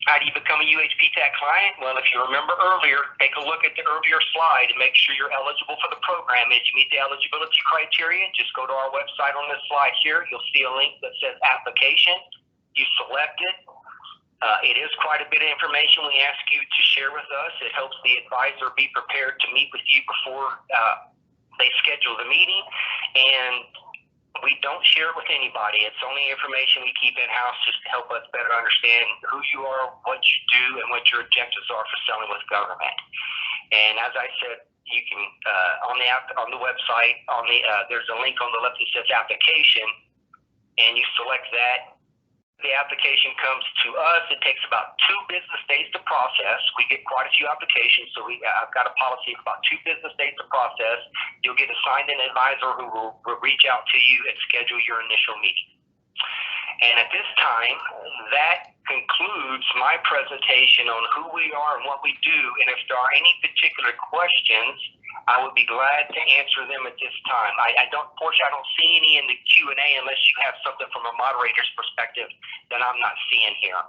how do you become a UHPTAC client? Well, if you remember earlier, take a look at the earlier slide and make sure you're eligible for the program. If you meet the eligibility criteria, just go to our website on this slide here. You'll see a link that says application. You select it. It is quite a bit of information we ask you to share with us. It helps the advisor be prepared to meet with you before they schedule the meeting. And we don't share it with anybody. It's only information we keep in-house just to help us better understand who you are, what you do, and what your objectives are for selling with government. And as I said, you can on the website, there's a link on the left that says application, and you select that. The application comes to us. It takes about 2 business days to process. We get quite a few applications, so I've got a policy of about 2 business days to process. You'll get assigned an advisor who will reach out to you and schedule your initial meeting. And at this time, that concludes my presentation on who we are and what we do. And if there are any particular questions, I would be glad to answer them at this time. Portia, I don't see any in the Q&A unless you have something from a moderator's perspective that I'm not seeing here.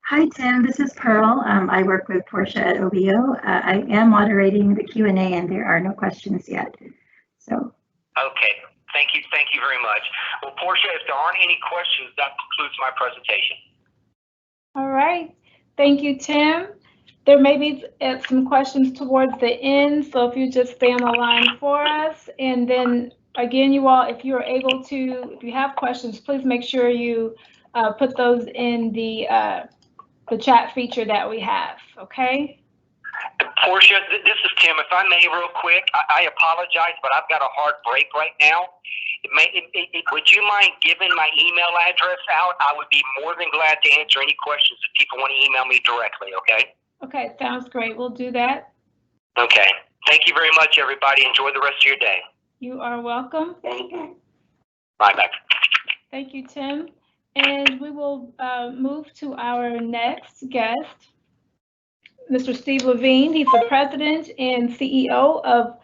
Hi, Tim. This is Pearl. I work with Portia at OBO. I am moderating the Q&A, and there are no questions yet. So. Okay. Thank you very much. Well, Portia, if there aren't any questions, that concludes my presentation. All right. Thank you, Tim. There may be some questions towards the end, so if you just stay on the line for us. And then again, you all, if you have questions, please make sure you put those in the chat feature that we have, okay? Portia, this is Tim. If I may real quick, I apologize, but I've got a hard break right now. Would you mind giving my email address out? I would be more than glad to answer any questions if people want to email me directly, okay? Okay, sounds great. We'll do that. Okay. Thank you very much, everybody. Enjoy the rest of your day. You are welcome. Bye-bye. Thank you, Tim. And we will move to our next guest, Mr. Steve Levine. He's the president and CEO of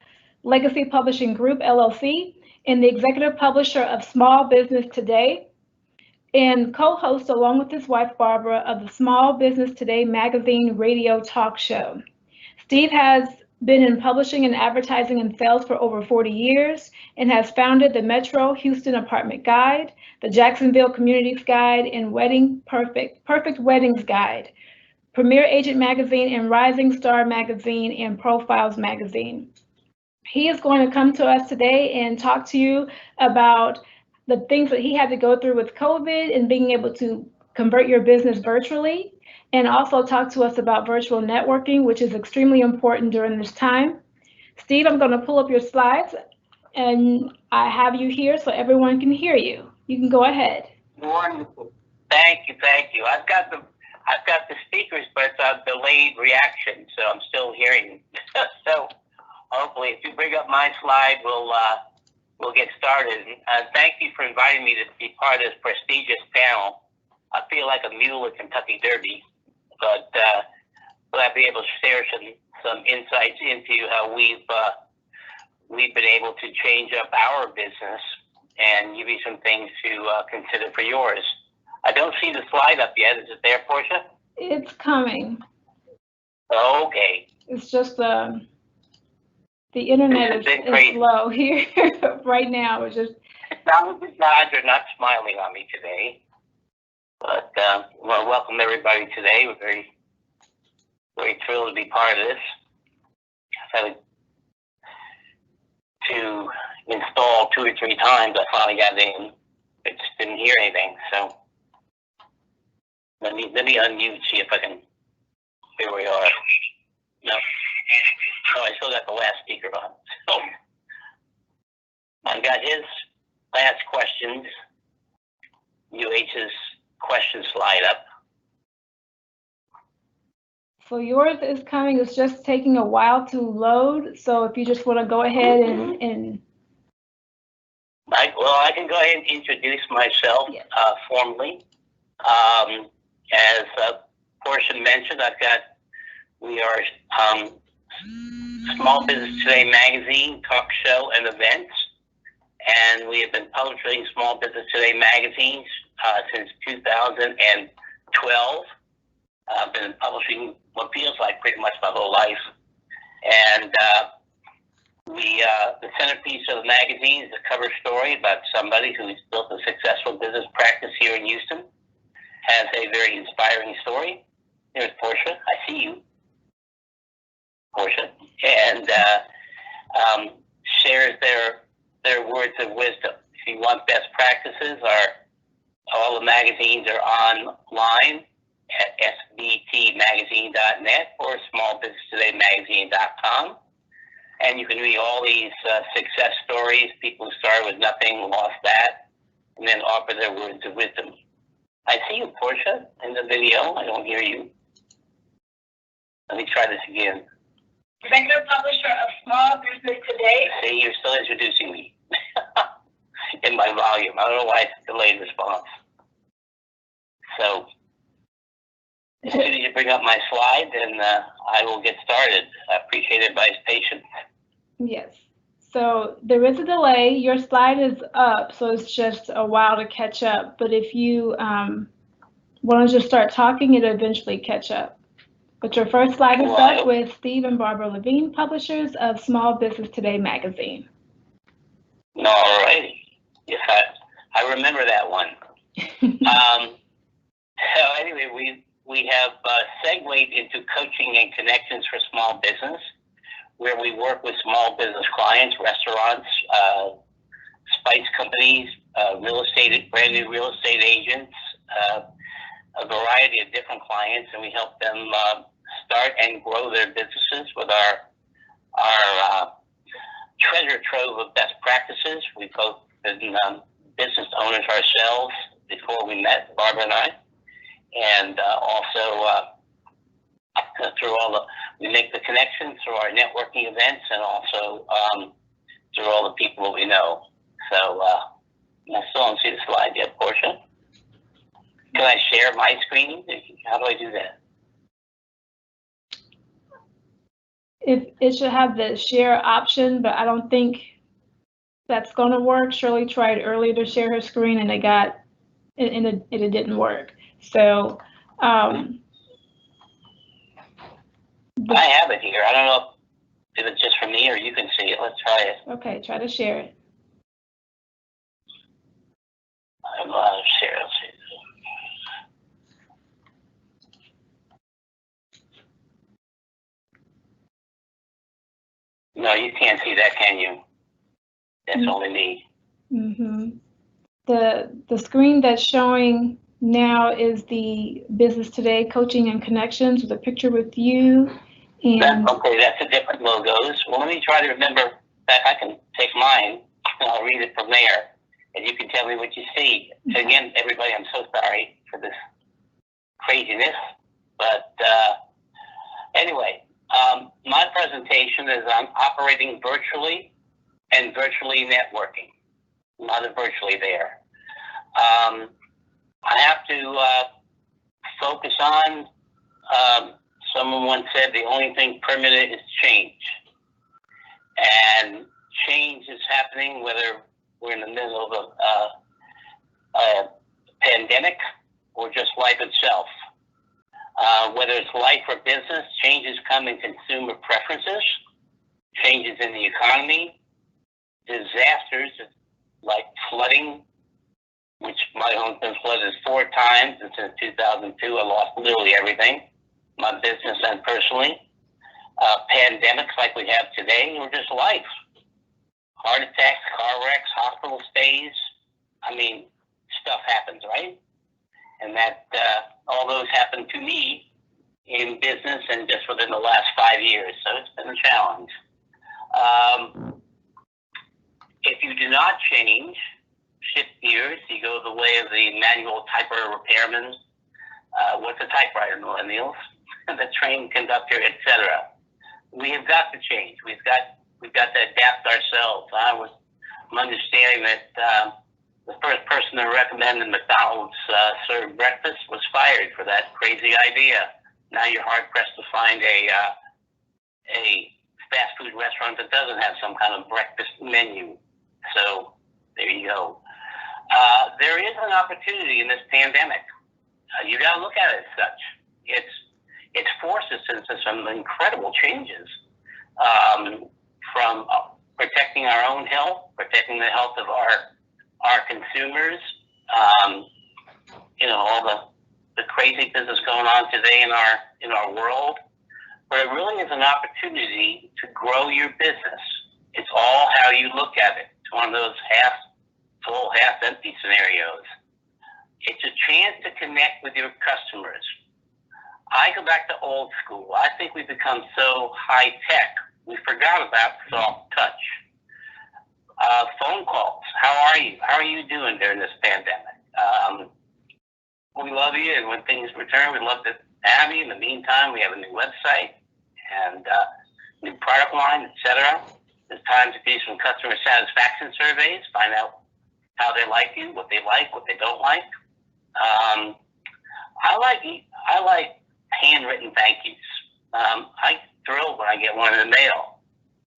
Legacy Publishing Group, LLC, and the executive publisher of Small Business Today. and co-host along with his wife Barbara of the Small Business Today magazine radio talk show. Steve has been in publishing and advertising and sales for over 40 years and has founded the Metro Houston Apartment Guide, the Jacksonville Communities Guide, and Perfect Weddings Guide, Premier Agent Magazine, and Rising Star Magazine, and Profiles Magazine. He is going to come to us today and talk to you about the things that he had to go through with COVID and being able to convert your business virtually, and also talk to us about virtual networking, which is extremely important during this time. Steve, I'm going to pull up your slides, and I have you here so everyone can hear you. You can go ahead. Wonderful. Thank you. I've got the speakers, but it's a delayed reaction, so I'm still hearing. So hopefully, if you bring up my slide, we'll get started. Thank you for inviting me to be part of this prestigious panel. I feel like a mule at Kentucky Derby, but will I be able to share some insights into how we've been able to change up our business and give you some things to consider for yours. I don't see the slide up yet. Is it there, Portia? It's coming. Okay. It's just the internet is slow here right now. It's just. Sounds like God, you're not smiling on me today. But I want to welcome everybody today. We're very, very thrilled to be part of this. I've had to install 2 or 3 times. I finally got in. I just didn't hear anything. So let me unmute, see if I can. Here we are. No. Oh, I still got the last speaker on. So I got his last questions. UH's question slide up. So yours is coming. It's just taking a while to load. So if you just want to go ahead and I can go ahead and introduce myself formally. As Portia mentioned, we are Small Business Today magazine, talk show, and events. And we have been publishing Small Business Today magazines since 2012. I've been publishing what feels like pretty much my whole life. And the centerpiece of the magazine is a cover story about somebody who's built a successful business practice here in Houston. Has a very inspiring story. There's Portia. I see you, Portia. And shares their words of wisdom. If you want best practices, all the magazines are online at sbtmagazine.net or smallbusinesstodayMagazine.com. And you can read all these success stories, people who started with nothing, lost that, and then offer their words of wisdom. I see you, Portia, in the video. I don't hear you. Let me try this again. Regular publisher of Small Business Today. See, you're still introducing me in my volume. I don't know why it's a delayed response. So, as soon as you bring up my slide, then I will get started. I appreciate everybody's patience. Yes. So there is a delay. Your slide is up, so it's just a while to catch up. But if you want to just start talking, it'll eventually catch up. But your first slide is up with Steve and Barbara Levine, publishers of Small Business Today magazine. All right. Yes, I remember that one. So anyway, we have segued into coaching and connections for small business, where we work with small business clients, restaurants, spice companies, brand new real estate agents, a variety of different clients, and we help them start and grow their businesses with our treasure trove of best practices. We've both been business owners ourselves before we met, Barbara and I, and also we make the connections through our networking events and also through all the people we know. So I still don't see the slide yet, Portia. Can I share my screen? How do I do that? It should have the share option, but I don't think that's going to work. Shirley tried earlier to share her screen and it and it didn't work. So I have it here. I don't know if it's just for me or you can see it. Let's try it. okay, try to share it. I don't know how to share it. Let's see. No, you can't see that, can you? That's only me. Mm-hmm. The screen that's showing now is the Business Today Coaching and Connections with a picture with you. And Okay, that's a different logos. Well, let me try to remember that. I can take mine and I'll read it from there, and you can tell me what you see. Again, everybody, I'm so sorry for this craziness, but anyway, my presentation is on operating virtually and virtually networking. Not virtually there. I have to focus on, someone once said the only thing permanent is change. And change is happening whether we're in the middle of a pandemic or just life itself. Whether it's life or business, changes come in consumer preferences, changes in the economy, disasters like flooding, which my home's been flooded 4 times, and since 2002 I lost literally everything, my business and personally. Pandemics like we have today, or just life. Heart attacks, car wrecks, hospital stays. I mean, stuff happens, right? And that all those happened to me in business and just within the last 5 years. So it's been a challenge. If you do not change, shift gears, you go the way of the manual typer repairman, what's a typewriter, millennials, the train conductor, etc. We have got to change. We've got to adapt ourselves. I'm understanding that the first person to recommend that McDonald's serve breakfast was fired for that crazy idea. Now you're hard pressed to find a fast food restaurant that doesn't have some kind of breakfast menu. So there you go. There is an opportunity in this pandemic. You got to look at it as such. It's forced us into some incredible changes, from protecting our own health, protecting the health of our consumers. All the crazy business going on today in our world. But it really is an opportunity to grow your business. It's all how you look at it. It's one of those half full, half empty scenarios. It's a chance to connect with your customers. I go back to old school. I think we've become so high tech, we forgot about soft touch. Phone calls. How are you? How are you doing during this pandemic? We love you, and when things return, we'd love to have you. In the meantime, we have a new website and new product line, etc. It's time to do some customer satisfaction surveys, find out how they like you, what they don't like. I like handwritten thank yous. I'm thrilled when I get one in the mail.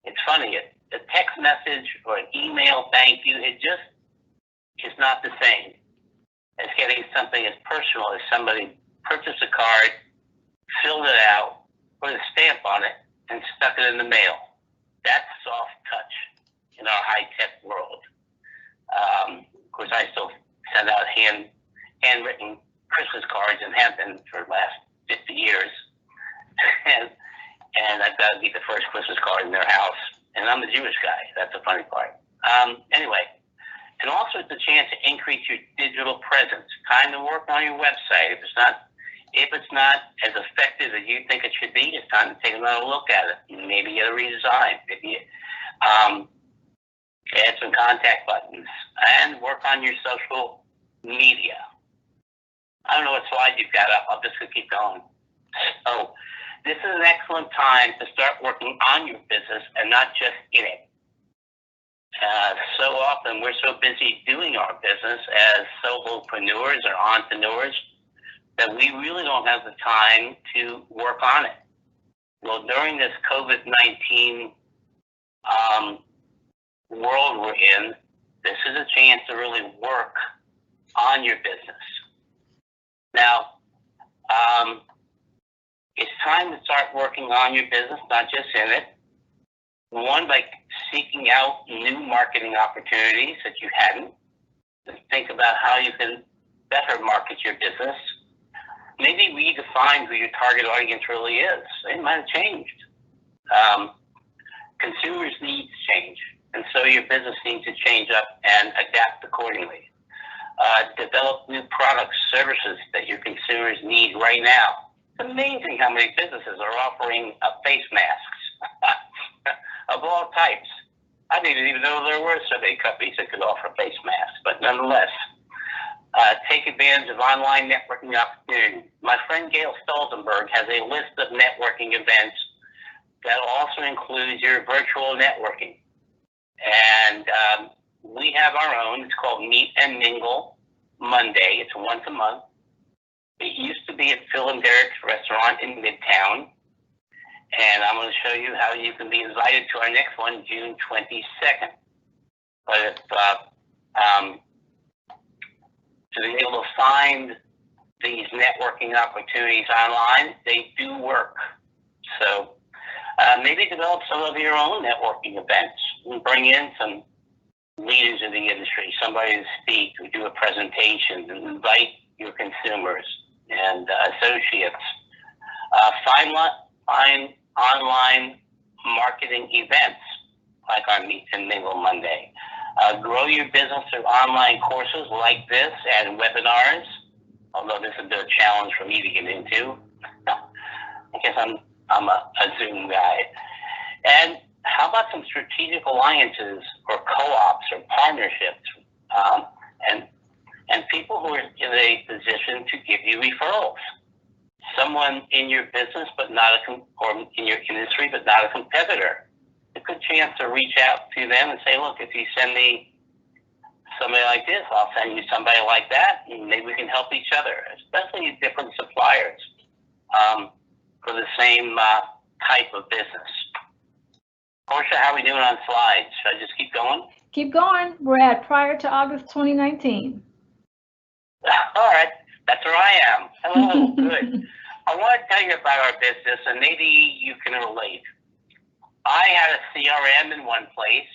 It's funny, a text message or an email thank you, it just is not the same as getting something as personal as somebody purchased a card, filled it out, put a stamp on it, and stuck it in the mail. That's soft touch in our high-tech world. Of course, I still send out handwritten Christmas cards and have been for the last 50 years. and I've got to be the first Christmas card in their house. And I'm a Jewish guy. That's the funny part. Anyway, and also it's a chance to increase your digital presence. Time to work on your website. If it's not as effective as you think it should be, it's time to take another look at it. Maybe get a redesign. Maybe add some contact buttons and work on your social media. I don't know what slide you've got up. I'll just keep going. So this is an excellent time to start working on your business and not just in it. So often we're so busy doing our business as solopreneurs or entrepreneurs that we really don't have the time to work on it. Well, during this COVID-19 world we're in, this is a chance to really work on your business. Now, it's time to start working on your business, not just in it. One, by seeking out new marketing opportunities that you hadn't. Think about how you can better market your business. Maybe redefine who your target audience really is. They might have changed. Consumers' needs change, and so your business needs to change up and adapt accordingly. Develop new products, services that your consumers need right now. It's amazing how many businesses are offering face masks of all types. I didn't even know there were so many companies that could offer face masks, but nonetheless, take advantage of online networking opportunities. My friend Gail Stolzenberg has a list of networking events that also includes your virtual networking. And we have our own. It's called Meet and Mingle Monday. It's once a month. It used to be at Phil and Derek's restaurant in Midtown. And I'm going to show you how you can be invited to our next one, June 22nd. But if to be able to find these networking opportunities online, they do work. So maybe develop some of your own networking events and bring in some leaders in the industry, somebody to speak or do a presentation, and invite your consumers and associates. Find online marketing events like our Meet and Mingle Monday. Grow your business through online courses like this and webinars, although this is a challenge for me to get into. I guess I'm a Zoom guy. And how about some strategic alliances or co-ops or partnerships, and people who are in a position to give you referrals? Someone in your business, but not or in your industry, but not a competitor. A good chance to reach out to them and say, look, if you send me somebody like this, I'll send you somebody like that, and maybe we can help each other, especially different suppliers for the same type of business. Portia, how are we doing on slides? Should I just keep going? Keep going. We're at prior to August 2019. All right. That's where I am. Hello. Good. I want to tell you about our business, and maybe you can relate. I had a CRM in one place.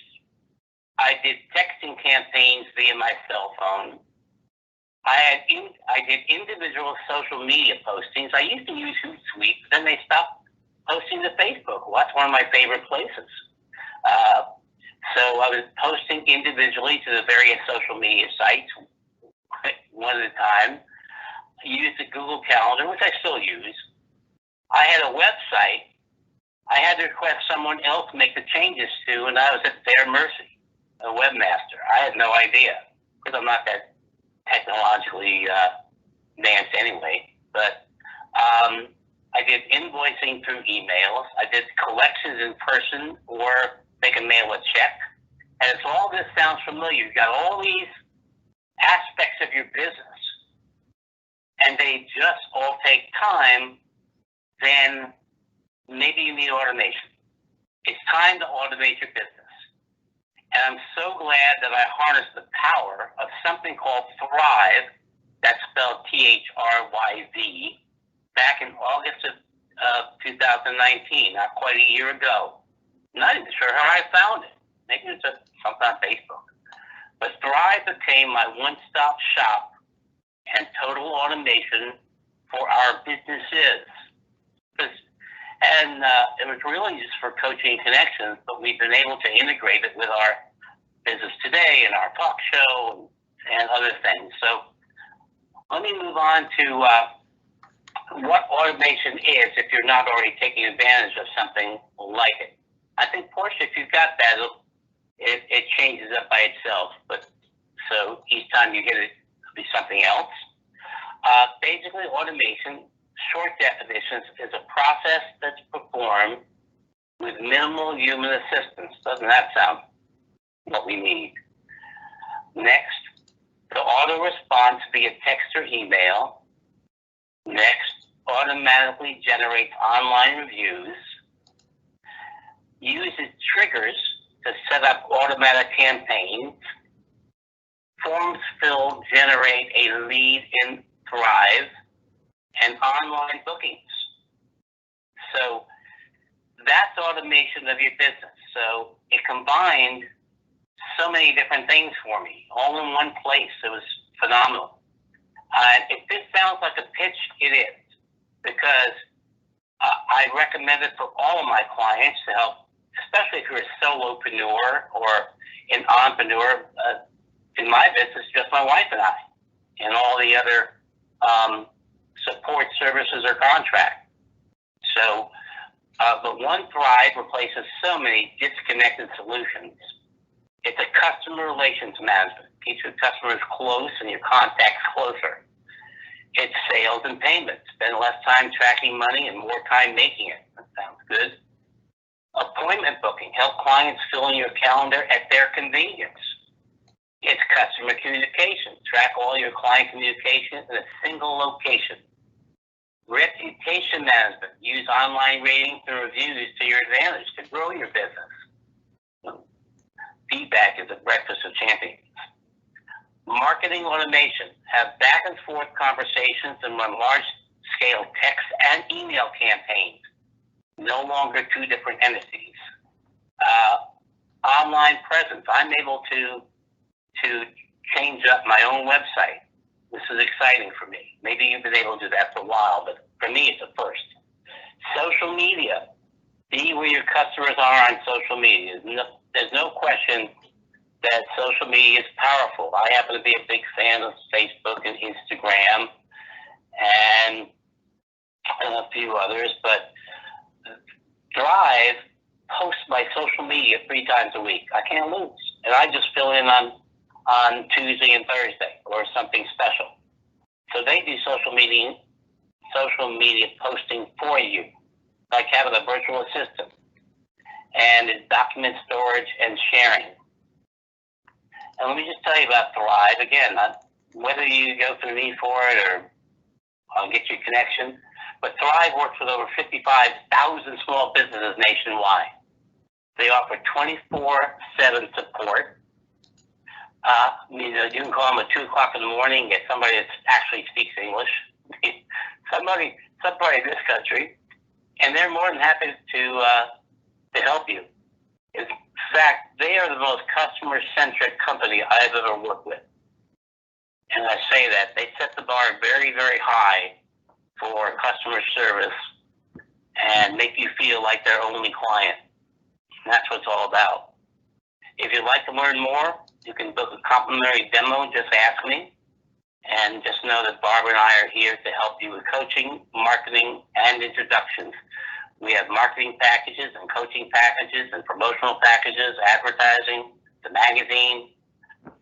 I did texting campaigns via my cell phone. I did individual social media postings. I used to use Hootsuite, but then they stopped posting to Facebook. Well, that's one of my favorite places. So I was posting individually to the various social media sites, one at a time. I used the Google Calendar, which I still use. I had a website I had to request someone else make the changes to, and I was at their mercy, a webmaster. I had no idea, because I'm not that technologically advanced anyway. But I did invoicing through emails. I did collections in person, or they can mail a check. And if all this sounds familiar, you've got all these aspects of your business, and they just all take time, then maybe you need automation. It's time to automate your business. And I'm so glad that I harnessed the power of something called Thrive, that's spelled T-H-R-Y-V, back in August of 2019, not quite a year ago. I'm not even sure how I found it. Maybe it's something on Facebook. But Thrive became my one-stop shop and total automation for our businesses. And it was really just for coaching connections, but we've been able to integrate it with our business today and our talk show and other things. So let me move on to what automation is if you're not already taking advantage of something like it. I think, Portia, if you've got that, it changes up by itself. But so each time you get it, it'll be something else. Basically, automation, short definitions, is a process that's performed with minimal human assistance. Doesn't that sound what we need? Next, the auto response via text or email. Next, automatically generates online reviews. Uses triggers to set up automatic campaigns. forms filled generate a lead in Thrive, and online bookings. So that's automation of your business. So it combined so many different things for me, all in one place. It was phenomenal. If this sounds like a pitch, it is, because I recommend it for all of my clients to help, especially if you're a solopreneur or an entrepreneur. In my business, just my wife and I, and all the other support services or contract. So, but One Thrive replaces so many disconnected solutions. It's a customer relations management. Keeps your customers close and your contacts closer. It's sales and payments. Spend less time tracking money and more time making it. That sounds good. Appointment booking. Help clients fill in your calendar at their convenience. It's customer communication. Track all your client communication in a single location. Reputation management. Use online ratings and reviews to your advantage to grow your business. Feedback is a breakfast of champions. Marketing automation. Have back and forth conversations and run large scale text and email campaigns. No longer two different entities. Online presence. I'm able to change up my own website. This is exciting for me. Maybe you've been able to do that for a while, but for me, it's a first. Social media. Be where your customers are on social media. There's no question that social media is powerful. I happen to be a big fan of Facebook and Instagram and a few others, but Thrive posts my social media 3 times a week. I can't lose. And I just fill in on Tuesday and Thursday or something special. So they do social media posting for you, like having a virtual assistant. And it's document storage and sharing. And let me just tell you about Thrive. Again, whether you go through me for it or I'll get you a connection, but Thrive works with over 55,000 small businesses nationwide. They offer 24/7 support. You can call them at 2 o'clock in the morning and get somebody that actually speaks English, somebody in this country, and they're more than happy to help you. In fact, they are the most customer-centric company I've ever worked with. And I say that. They set the bar very, very high for customer service and make you feel like their only client. And that's what it's all about. If you'd like to learn more, you can book a complimentary demo. Just ask me. And just know that Barbara and I are here to help you with coaching, marketing, and introductions. We have marketing packages and coaching packages and promotional packages, advertising, the magazine.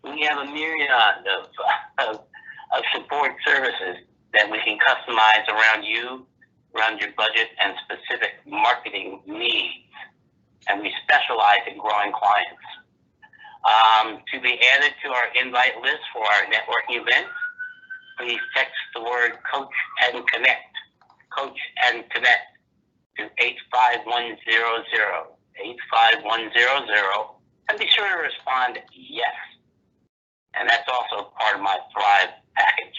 We have a myriad of support services that we can customize around you, around your budget and specific marketing needs. And we specialize in growing clients. To be added to our invite list for our networking events, please text the word Coach and Connect. Coach and Connect to 85100, 85100, and be sure to respond yes. And that's also part of my Thrive package.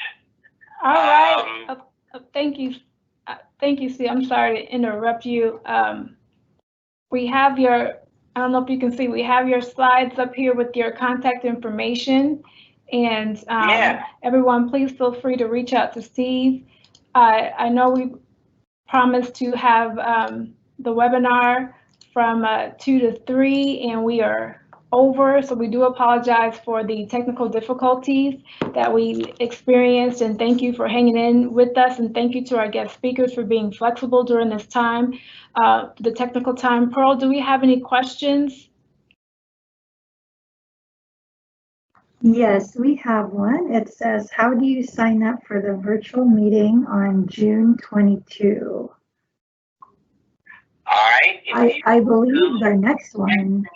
All right. Thank you. Thank you, Steve. I'm sorry to interrupt you. We have your, I don't know if you can see, we have your slides up here with your contact information. And everyone, please feel free to reach out to Steve. I know we promised to have the webinar from 2 to 3, and we are over, so we do apologize for the technical difficulties that we experienced, and thank you for hanging in with us, and thank you to our guest speakers for being flexible during this time, the technical time. Pearl, do we have any questions? Yes, we have one. It says, how do you sign up for the virtual meeting on June 22? All right. I believe our next one.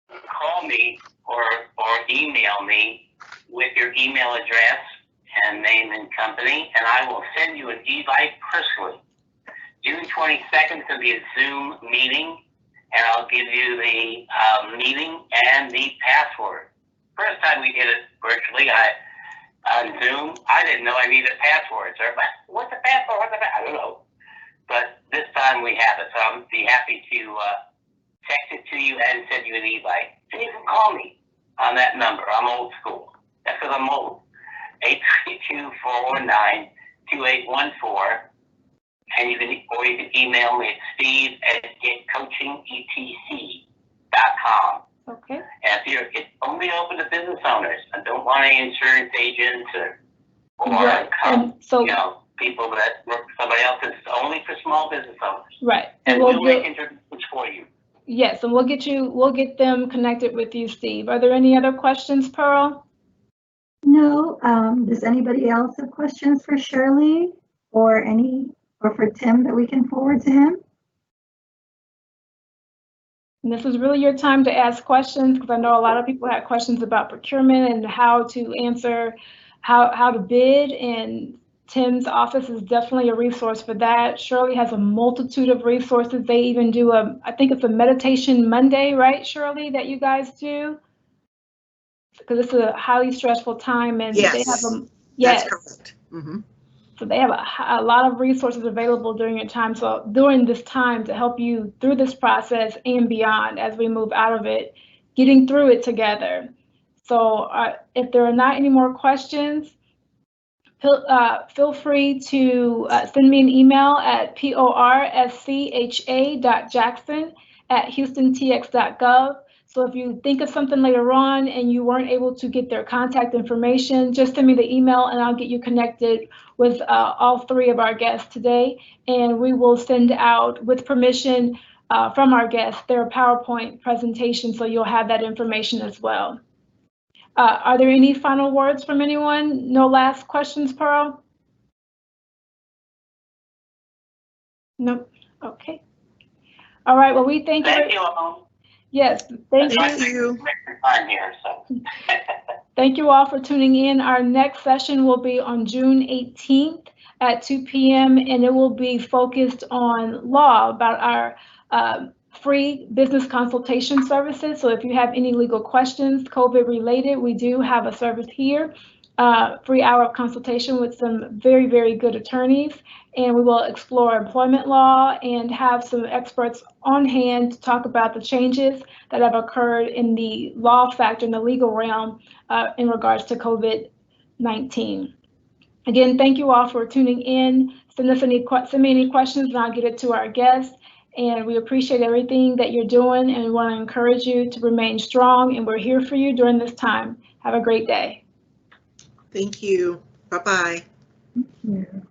Call me or email me with your email address and name and company, and I will send you an invite personally. June 22nd to be a Zoom meeting, and I'll give you the meeting and the password. first time we did it virtually, on Zoom, I didn't know I needed passwords. Everybody, what's the password? I don't know. But this time we have it, so I'll be happy to text it to you and send you an invite. And you can call me on that number. I'm old school. That's because I'm old. 832-419-2814. And you can email me at steve@getcoachingetc.com. Okay. And if it's only open to business owners, I don't want any insurance agents or Right. people that work for somebody else. It's only for small business owners. Right. And we'll make introductions for you. Yes, and we'll get them connected with you, Steve. Are there any other questions, Pearl? No. Does anybody else have questions for Shirley or for Tim that we can forward to him? And this is really your time to ask questions, because I know a lot of people had questions about procurement and how to answer, how to bid, and Tim's office is definitely a resource for that. Shirley has a multitude of resources. They even do I think it's a meditation Monday, right, Shirley, that you guys do? Because it's a highly stressful time, and yes, they have that's correct. Mm-hmm. So they have a lot of resources available during your time. So during this time to help you through this process and beyond as we move out of it, getting through it together. So if there are not any more questions, feel free to send me an email at porschA.jackson@houstontx.gov. So if you think of something later on and you weren't able to get their contact information, just send me the email and I'll get you connected with all three of our guests today. And we will send out, with permission from our guests, their PowerPoint presentation, so you'll have that information as well. Are there any final words from anyone? No last questions, Pearl? Nope. Okay. All right. Well, we thank you. Thank you all. Yes, thank you. I'm here, so. Thank you all for tuning in. Our next session will be on June 18th at 2 p.m. and it will be focused on law, about our free business consultation services. So if you have any legal questions, COVID related, we do have a service here, free hour of consultation with some very, very good attorneys. And we will explore employment law and have some experts on hand to talk about the changes that have occurred in the law factor, in the legal realm in regards to COVID-19. Again, thank you all for tuning in. Send me any questions and I'll get it to our guests. And we appreciate everything that you're doing and we want to encourage you to remain strong, and we're here for you during this time. Have a great day. Thank you. Bye-bye. Thank you.